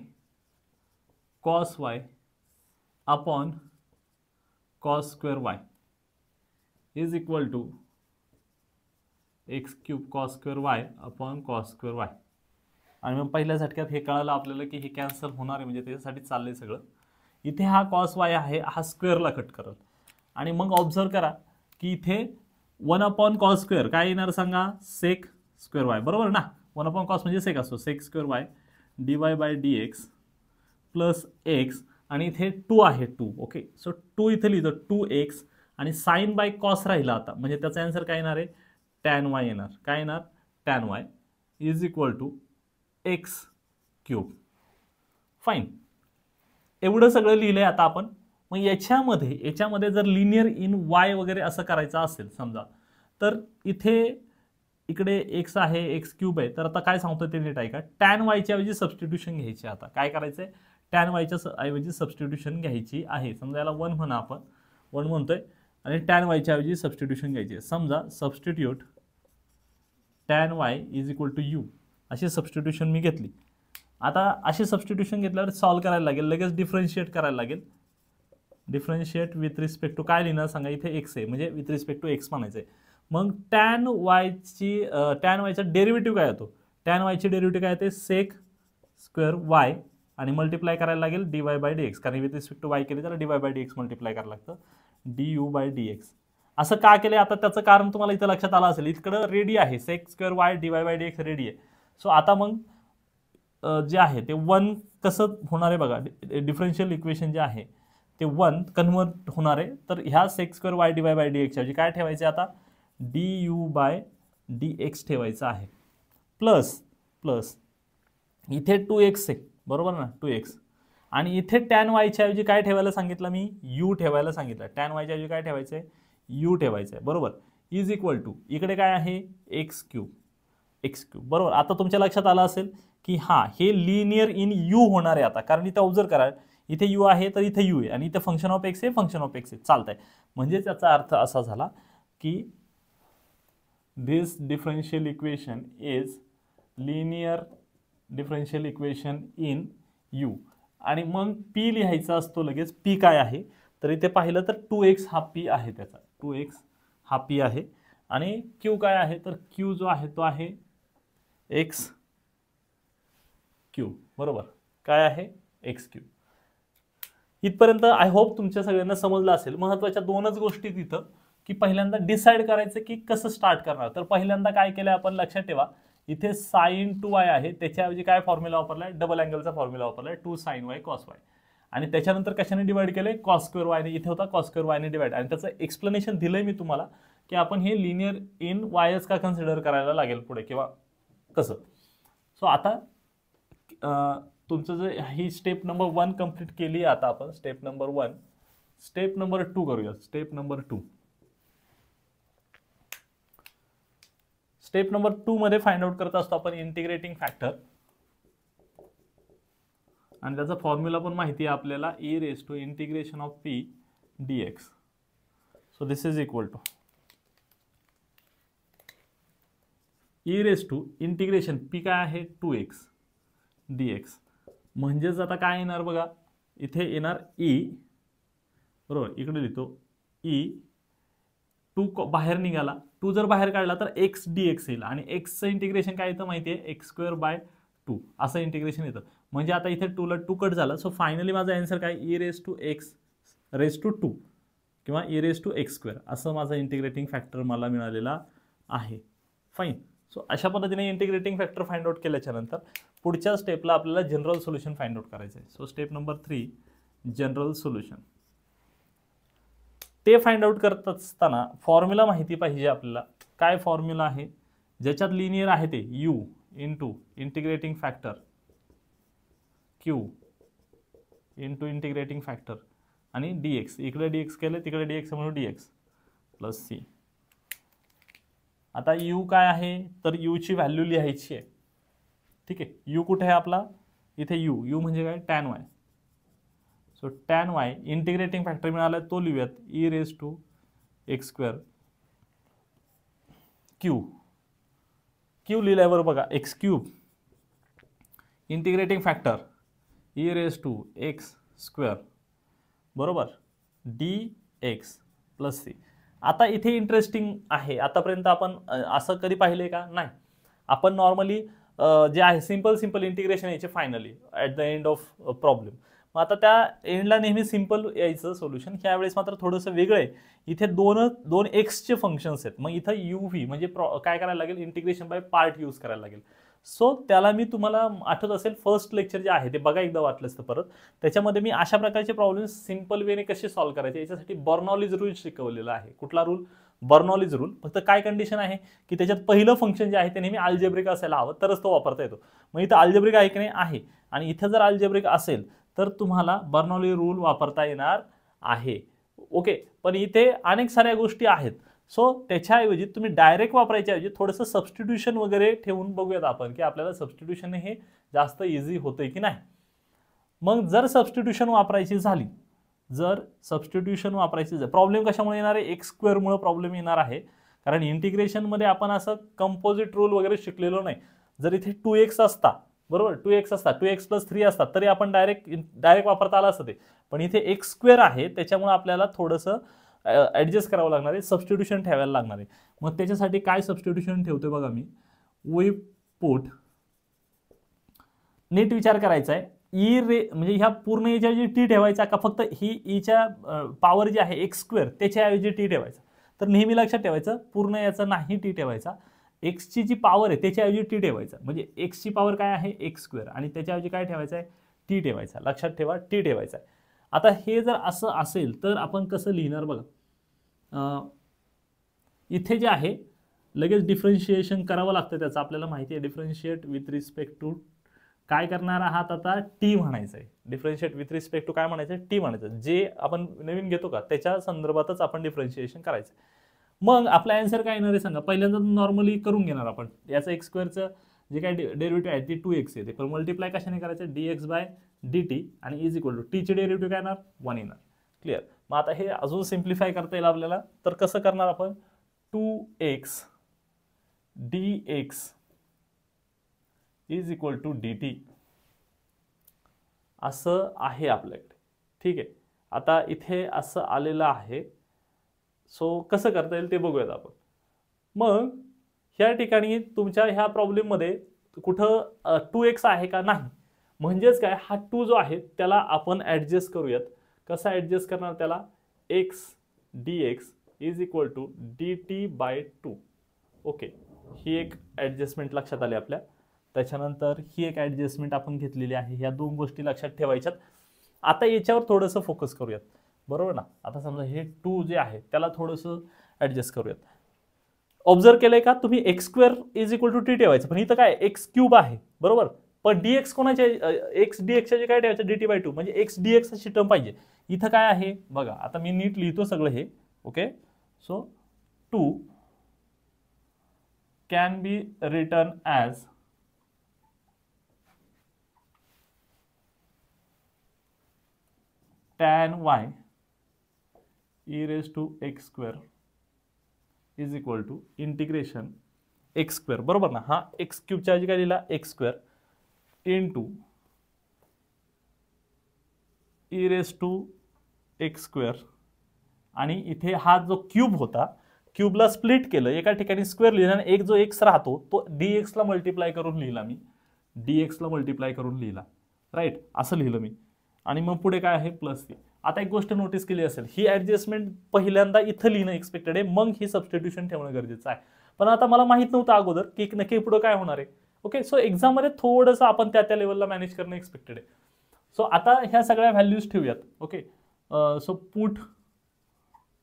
cos y upon cos² y is equal to x³ cos² y upon cos² y. आणि मग पहिल्या झटक्यात हे कळालं आपल्याला की हे कॅन्सल होणार आहे, म्हणजे त्याच्यासाठी चाललंय सगळं. इथे हा cos y आहे, हा स्क्वेअरला कट करल आणि मग ऑब्झर्व करा की इथे 1/cos² काय येणार सांगा, sec² y, बरोबर ना. 1 अपॉन कॉस म्हणजे सेक असतो, sec square y dy by dx plus x आणि इथे 2 आहे 2. ओके, सो 2 इथे लिहितो 2x आणि साइन बाय कॉस राहिला आता, म्हणजे त्याचा आन्सर काय येणार आहे, टॅन वाय येणार. काय येणार, tan y is equal to x cube. Fine, एवढं सगळं लिहिलंय आता आपण. मग याच्यामध्ये जर लिनियर इन वाय वगैरे असं करायचं असेल समजा, तर इकडे एक्स आहे, एक्स क्यूब आहे, तर आता काय सांगतो ते नीट ऐका. टॅन वायच्या ऐवजी सबस्टिट्यूशन घ्यायची. आता काय करायचंय, टॅन वायच्या ऐवजी सबस्टिट्यूशन घ्यायची आहे. समजा याला 1 म्हणा, आपण 1 म्हणतोय आणि टॅन वायच्या ऐवजी सबस्टिट्यूशन घ्यायची. समजा substitute tan y is equal to u, अशी सबस्टिट्यूशन मी घेतली. आता अशी सबस्टिट्यूशन घेतल्यावर सॉल्व्ह करायला लागेल, लगेच डिफरन्शिएट करायला लागेल. डिफरन्शिएट विथ रिस्पेक्ट टू काय लिहिणार सांगा, इथे एक्स आहे म्हणजे विथ रिस्पेक्ट टू एक्स म्हणायचं आहे. मग टॅन वायचा डेरिव्हेटिव्ह काय होतो, टॅन वायची डेरिव्हेटिव्ह काय येते, सेक स्क्वेअर वाय आणि मल्टिप्लाय करायला लागेल dy बाय dx, कारण विथ रिस्पेक्ट टू वाय केले तर dy बाय dx मल्टिप्लाय करायला लागतं, du बाय dx. असं का केलं, आता त्याचं कारण तुम्हाला इथं लक्षात आलं असेल. इकडं रेडी आहे, sec square y dy by dx ready आहे. सो आता मग जे आहे ते 1 कसं होणार आहे बघा, डिफरन्शियल इक्वेशन जे आहे ते 1 कन्व्हर्ट होणार आहे. तर ह्या sec square y dy by dx ऐवजी काय ठेवायचं आता, du बाय dx ठेवायचं आहे. प्लस इथे 2x आहे बरोबर ना, 2x आणि इथे टॅन वायच्या ऐवजी काय ठेवायला सांगितलं मी, u ठेवायला सांगितलं. टॅन वायच्या ऐवजी काय ठेवायचं आहे, u ठेवायचं आहे बरोबर. इज इक्वल टू इकडे काय आहे, एक्स क्यूब बरोबर. आता तुमच्या लक्षात आलं असेल की हा हे लिनियर इन यू होणार आहे आता, कारण इथे ऑब्झर्व करा, इथे यू आहे तर इथे यू आहे आणि इथे फंक्शन ऑफ एक्स आहे, फंक्शन ऑफ एक्स आहे, चालतंय. म्हणजे त्याचा अर्थ असा झाला की this differential equation is linear differential equation in u. आणि मग पी लिहायचा असतो लगेच. पी काय आहे तर इथे पाहिलं तर 2x हा पी आहे, त्याचा 2x हा पी आहे. आणि क्यू काय आहे तर क्यू जो आहे तो आहे एक्स क्यूब बरोबर. काय आहे, एक्स क्यूब. इथपर्यंत आय होप तुमच्या सगळ्यांना समजलं असेल. महत्त्वाच्या 2च गोष्टी तिथं, की पहिल्यांदा डिसाईड करायचं की कसं स्टार्ट करणार. तर पहिल्यांदा काय केलं आपण, लक्षात ठेवा इथे साइन 2y आहे, त्याच्याऐवजी काय फॉर्म्युला वापरलाय, डबल अँगलचा फॉर्म्युला वापरलाय, 2 sin y cos y. आणि त्याच्यानंतर कशाने डिवाइड केलंय, कॉस स्क्वेअर वायने. इथे होता कॉस स्क्वेअर वायने डिवाइड. आणि त्याचं एक्सप्लेनेशन दिलंय मी तुम्हाला की आपण हे लिनियर इन वायच का कन्सिडर करायला लागेल पुढे किंवा कसं. सो आता तुमचं जे ही स्टेप नंबर 1 कंप्लीट केली आहे. आता आपण स्टेप नंबर 1, स्टेप नंबर 2 करूया. स्टेप नंबर 2 मध्ये फाइंड आउट करत असतो आपण इंटिग्रेटिंग फॅक्टर, आणि त्याचा फॉर्म्युला पण माहिती आहे आपल्याला, e raise to integration of p dx. So this is equal to e raise to integration p काय आहे 2x dx. म्हणजेच आता काय येणार बघा, इथे येणार e बरोबर. इकडे लिहितो e, 2 बाहेर निघाला, 2 जर बाहेर काढला तर x dx येईल. आणि x चं इंटिग्रेशन काय येतं माहिती आहे, एक्स स्क्वेअर बाय 2 असं इंटिग्रेशन येतं. म्हणजे आता इथे 2 ला 2 कट झालं. सो फायनली माझा आन्सर काय, e raise to x raise to 2 किंवा e raise to x square असं माझा इंटिग्रेटिंग फॅक्टर मला मिळालेला आहे. फाईन. सो अशा पद्धतीने इंटिग्रेटिंग फॅक्टर फाइंड आउट केल्याच्या नंतर पुढच्या स्टेपला आपल्याला जनरल सोल्युशन फाइंड आउट करायचं आहे. So step number 3 general solution. ते फाइंड आउट करत असताना फॉर्म्युला माहिती पाहिजे आपल्याला. काय फॉर्म्युला आहे, ज्याच्यात लिनियर आहे ते u into integrating factor q into integrating factor आणि dx. इकडे dx केले तिकडे dx म्हणून dx प्लस c. आता u काय आहे तर u ची व्हॅल्यू लिहायची आहे. ठीक आहे, u कुठे आहे आपला, इथे u म्हणजे काय, tan y. So tan y integrating factor मिळाला तो लिहूयात, e raise to x square q लिहिल्यावर बघा x cube integrating factor e raise to x square बरोबर dx प्लस c. आता इथे इंटरेस्टिंग आहे, आतापर्यंत आपण असं कधी पाहिले का, नाही. आपण नॉर्मली जे आहे सिंपल इंटिग्रेशन यायचे finally at the end of problem. मग आता त्या एंडला नेहमी सिंपल यायचं सोल्युशन. ह्यावेळेस मात्र थोडंसं वेगळं आहे. इथे दोन एक्सचे फंक्शन्स आहेत. मग इथं u v म्हणजे काय करायला लागेल, इंटिग्रेशन बाय पार्ट यूज करायला लागेल. सो त्याला मी तुम्हाला आठवत असेल फर्स्ट लेक्चर जे आहे ते बघा एकदा वाटलंच तर परत, त्याच्यामध्ये मी अशा प्रकारचे प्रॉब्लेम्स सिंपल वेने कसे सॉल्व्ह करायचे याच्यासाठी बर्नॉलीज रूल शिकवलेला आहे. कुठला रूल? Bernoulli's rule. फक्त काय कंडिशन आहे की त्याच्यात पहिलं फंक्शन जे आहे ते नेहमी अल्जेब्रिक असायला हवं तरच तो वापरता येतो. मग इथं अल्जेब्रिक आहे की नाही? आहे. आणि इथं जर अल्जेब्रिक असेल तर तुम्हाला बर्नॉली रूल वापरता येणार आहे. ओके, पण इथे अनेक साऱ्या गोष्टी आहेत. सो त्याच्याऐवजी तुम्ही डायरेक्ट वापरायच्या ऐवजी थोडंसं सबस्टिट्यूशन वगैरे ठेवून बघूयात आपण की आपल्याला सबस्टिट्यूशन हे जास्त इझी होतंय की नाही. मग जर सबस्टिट्यूशन वापरायची झाली, प्रॉब्लेम कशामुळे येणार आहे? एक्स स्क्वेअरमुळे प्रॉब्लेम येणार आहे. कारण इंटिग्रेशनमध्ये आपण असं कंपोजिट रूल वगैरे शिकलेलो नाही. जर इथे 2x असता, बरोबर, 2x असता, 2x + 3 असतात तरी आपण डायरेक्ट वापरता आलं असतं ते. पण इथे एक्स स्क्वेअर आहे त्याच्यामुळे आपल्याला थोडंसं ॲडजस्ट करावं लागणार आहे, सबस्टिट्यूशन ठेवायला लागणार आहे. मग त्याच्यासाठी काय सबस्टिट्यूशन ठेवतोय बघा मी. वी पुट, नीट विचार करायचा आहे, म्हणजे ह्या पूर्ण याच्याऐवजी टी ठेवायचा का फक्त ही ईच्या पॉवर जी आहे एक्स स्क्वेअर त्याच्याऐवजी टी ठेवायचा? तर नेहमी लक्षात ठेवायचं पूर्ण याचा नाही टी ठेवायचा, एक्सची जी पॉवर आहे त्याच्याऐवजी टी ठेवायचा. म्हणजे एक्सची पॉवर काय आहे? एक्स स्क्वेअर, आणि त्याच्याऐवजी काय ठेवायचं आहे? टी ठेवायचा. लक्षात ठेवा, टी ठेवायचा आहे. आता हे जर असं असेल तर आपण कसं लिहिणार बघा. इथे जे आहे लगेच डिफरन्शिएशन करावं लागतं त्याचं, आपल्याला माहिती आहे. डिफरन्शिएट विथ रिस्पेक्ट टू काय करणार आहात आता? टी म्हणायचं आहे. डिफरन्शिएट विथ रिस्पेक्ट टू काय म्हणायचं? टी म्हणायचं. जे आपण नवीन घेतो का त्याच्या संदर्भातच आपण डिफरन्शिएशन करायचं. मग आपला आन्सर काय येणार आहे सांगा? पहिल्यांदा नॉर्मली करून घेणार आपण. याचं एक्स स्क्वेअरचं जे काय डेरिव्हेटिव्ह आहे ती 2x येते, पण मल्टिप्लाय कशाने करायचं? dx/dt आणि इज इक्वल टू टीचे डेरिव्हेटिव्ह काय येणार? 1 येणार. क्लिअर. मग आता हे अजून सिम्प्लिफाय करता येईल आपल्याला. तर कसं करणार आपण? 2x dx is equal to dt असं आहे आपल्याकडे. ठीक आहे. आता इथे असं आलेलं आहे. सो कसं करता येईल ते बघूयात आपण. मग ह्या ठिकाणी तुमच्या ह्या प्रॉब्लेममध्ये कुठं 2x आहे का? नाही. म्हणजेच काय, हा 2 जो आहे त्याला आपण ॲडजस्ट करूयात. कसा ॲडजस्ट करणार त्याला? x dx is equal to dt/2. Okay, ही एक ॲडजस्टमेंट लक्षात आली आपल्या. त्याच्यानंतर ही एक ॲडजस्टमेंट आपण घेतलेली आहे. ह्या दोन गोष्टी लक्षात ठेवायच्यात. आता याच्यावर थोडंसं फोकस करूयात, बरोबर ना. आता समजा हे 2 जे आहे त्याला थोडंसं ॲडजस्ट करूयात. ऑब्झर्व केलंय का तुम्ही? X square is equal to t ठेवायचं, पण इथं काय एक्स क्यूब आहे, बरोबर. पण dx कोणाच्या? एक्स dx जे काय ठेवायचं? dt/2, म्हणजे एक्स dx अशी टर्म पाहिजे. इथं काय आहे बघा. आता मी नीट लिहितो सगळं हे. Okay, so 2 can be return as tan y e raised to x square is equal to integration x square, बरोबर ना. हा एक्स क्यूबच्या ऐवजी काय लिहिला? X square into e raise to x square, आणि इथे हा जो क्यूब होता क्यूबला स्प्लिट केलं, एका ठिकाणी स्क्वेअर लिहिला आणि एक जो एक्स राहतो तो dx ला मल्टिप्लाय करून लिहिला मी. dx ला मल्टिप्लाय करून लिहिला, राईट, असं लिहिलं मी. आणि मग पुढे काय आहे? Plus c. आता एक गोष्ट नोटीस केली असेल, ही ॲडजस्टमेंट पहिल्यांदा इथं लिहिणं एक्सपेक्टेड आहे, मग ही सबस्टिट्यूशन ठेवणं गरजेचं आहे. पण आता मला माहित नव्हतं अगोदर की नक्की पुढे काय होणार आहे. ओके, सो एक्झाममध्ये थोडंसं आपण त्या लेवलला मॅनेज करणं एक्सपेक्टेड आहे. सो आता ह्या सगळ्या व्हॅल्यूज ठेवूयात. Okay, so put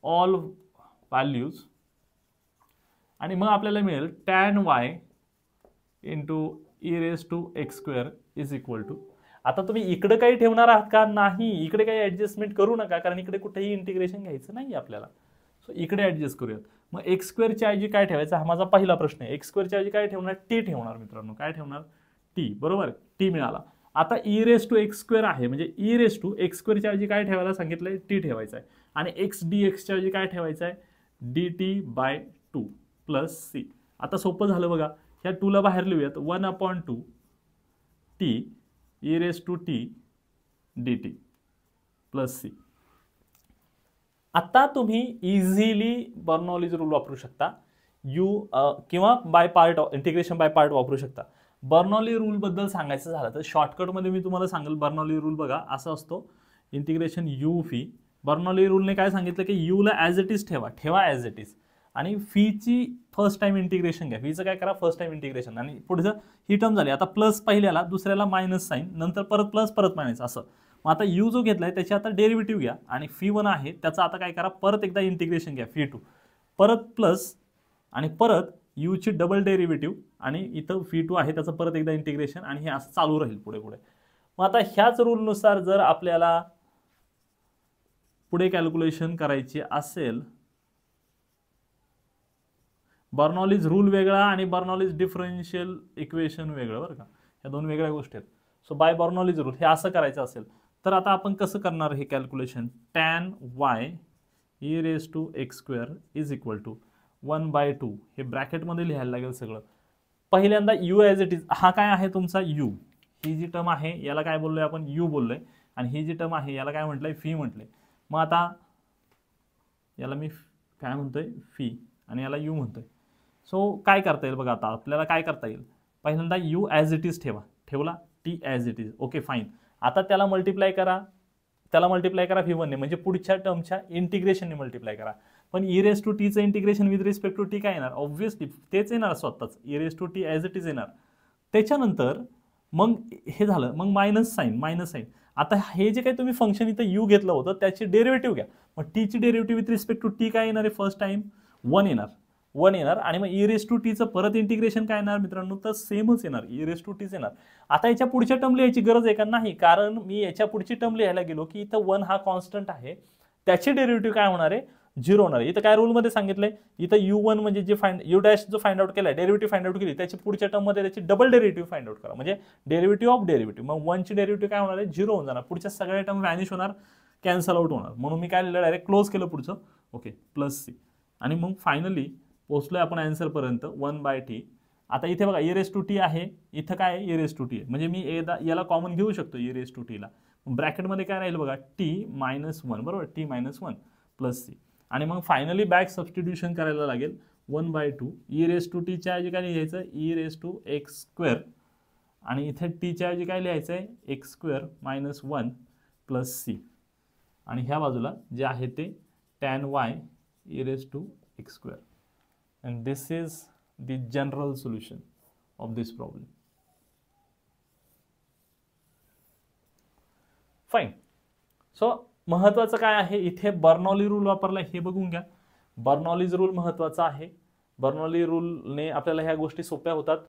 all values, आणि मग आपल्याला मिळेल tan y into e raise to x square is equal to. आता तुम्ही इकडे काही ठेवणार आहात का? नाही. इकडे काही ॲडजस्टमेंट करू नका, कारण इकडे कुठेही इंटिग्रेशन घ्यायचं नाही आपल्याला. सो इकडे ॲडजस्ट करूयात. मग एक्स स्क्वेअरच्या ऐवजी काय ठेवायचं? हा माझा पहिला प्रश्न आहे. एक्स स्क्वेअरच्या ऐवजी काय ठेवणार? टी ठेवणार मित्रांनो. काय ठेवणार? टी, बरोबर. टी मिळाला. आता e raise to x square आहे, म्हणजे ई रेस टू एक्स स्क्वेअरच्या ऐवजी काय ठेवायला सांगितलंय? टी ठेवायचं आहे. आणि एक्स dxच्या ऐवजी काय ठेवायचं आहे? dt/2 plus c. आता सोपं झालं बघा. ह्या 2 ला बाहेर लिहूयात. 1/2 t e raise to t dt plus c. आता तुम्ही इझिली बर्नॉलीज रूल वापरू शकता. किंवा by part, integration by part वापरू शकता. बर्नॉली रूल बद्दल सांगायचं झालं तर शॉर्टकटमध्ये मी तुम्हाला सांगेल. बर्नॉली रूल बघा असा असतो, इंटिग्रेशन यू फी. बर्नॉली रूलने काय सांगितलं की यूला ॲज इट इज ठेवा ॲज इट इज, आणि फीची फर्स्ट टाइम इंटिग्रेशन घ्या, व्हीचं काय करा फर्स्ट टाइम इंटिग्रेशन, आणि पुढचं ही टर्म झाली, आता प्लस पहिल्याला, दुसऱ्याला मायनस साईन, नंतर परत प्लस परत मायनस असं. मग आता यू जो घेतलाय त्याची आता डेरिव्हेटिव्ह घ्या, आणि φ1 आहे त्याचा आता काय करा परत एकदा इंटिग्रेशन घ्या φ2, परत प्लस आणि परत यूची डबल डेरिव्हेटिव्ह, आणि इथं φ2 आहे त्याचं परत एकदा इंटिग्रेशन, आणि हे असं चालू राहील पुढे पुढे. मग आता ह्याच रूलनुसार जर आपल्याला पुढे कॅल्क्युलेशन करायची असेल, बर्नॉलीज रूल वेगळा आणि बर्नॉलीज डिफरन्शियल इक्वेशन वेगळं बरं का, ह्या दोन वेगळ्या गोष्टी आहेत. सो बाय बर्नॉलीज रूल हे असं करायचं असेल तर आता आपण कसं करणार हे calculation, tan y e raise to x square is equal to 1/2, हे ब्रॅकेटमध्ये लिहायला लागेल सगळं. पहिल्यांदा u ॲज इट इज, हा काय आहे तुमचा u, ही जी टर्म आहे याला काय बोललोय आपण u बोललोय, आणि ही जी टर्म आहे याला काय म्हटलंय फी म्हटलंय. मग आता याला मी काय म्हणतोय फी, आणि याला u म्हणतोय. सो काय करता येईल बघा, आता आपल्याला काय करता येईल, पहिल्यांदा u ॲज इट इज ठेवला t as it is, okay fine. आता त्याला मल्टिप्लाय करा φ1 ने, म्हणजे पुढच्या टर्मच्या इंटिग्रेशनने मल्टिप्लाय करा. पण e रेज टू टीचं integration with respect to t काय येणार, ऑब्व्हियसली तेच येणार स्वतःच, e raise to t as it is येणार. त्याच्यानंतर मग हे झालं, मग मायनस साईन. आता हे जे काही तुम्ही फंक्शन इथं u घेतलं होतं त्याची डेरिव्हेटिव्ह घ्या. मग टीची derivative with respect to t काय येणार आहे, फर्स्ट टाइम 1 येणार, आणि मग e रेज टू टीचं परत इंटिग्रेशन काय येणार मित्रांनो, तर सेमच येणार, e रेज टू टीच येणार. आता याच्या पुढच्या टर्म लिहायची गरज आहे का, नाही, कारण मी याच्या पुढची टर्म लिहायला गेलो की इथं 1 हा कॉन्स्टंट आहे, त्याची डेरिव्हेटिव्ह काय होणार आहे, 0 होणार आहे. इथं काय रूलमध्ये सांगितलंय, इथं u1 म्हणजे जे u डॅश जो फाइंड आउट केलाय, डेरिव्हेटिव्ह फाइंड आउट केली, त्याची पुढच्या टर्ममध्ये त्याची डबल डेरिव्हेटिव्ह फाइंड आउट करा, म्हणजे डेरिव्हेटिव्ह ऑफ डेरिव्हेटिव्ह. मग 1 ची डेरिव्हेटिव्ह काय होणार आहे, 0 होऊन जाणार, पुढच्या सगळ्या टर्म व्हॅनिश होणार, कॅन्सल आउट होणार. म्हणून मी काय लिहिलं, डायरेक्ट क्लोज केलं पुढचं, ओके प्लस सी. आणि मग फायनली पोहोचलोय आपण आन्सर पर्यंत 1/t. आता इथे बघा e रेज टू टी आहे, इथं काय आहे e रेज टू टी आहे, म्हणजे मी याला कॉमन घेऊ शकतो e रेज टू टीला. ब्रॅकेटमध्ये काय राहील बघा t-1, बरोबर, t-1 प्लस सी. आणि मग फायनली बॅक सबस्टिट्यूशन करायला लागेल 1/2, e रेज टू टीच्या ऐवजी काय लिहायचं, e raise to x square, आणि इथे टीच्या ऐवजी काय लिहायचं आहे, x square minus 1 plus c, आणि ह्या बाजूला जे आहे ते tan y e raise to x square. And this is the general solution of this problem. Fine. So महत्वाचं काय आहे इथे, बर्नॉली रूल वापरला हे बघून घ्या. बर्नॉलीज रूल महत्वाचा आहे. बर्नॉली रूलने आपल्याला ह्या गोष्टी सोप्या होतात.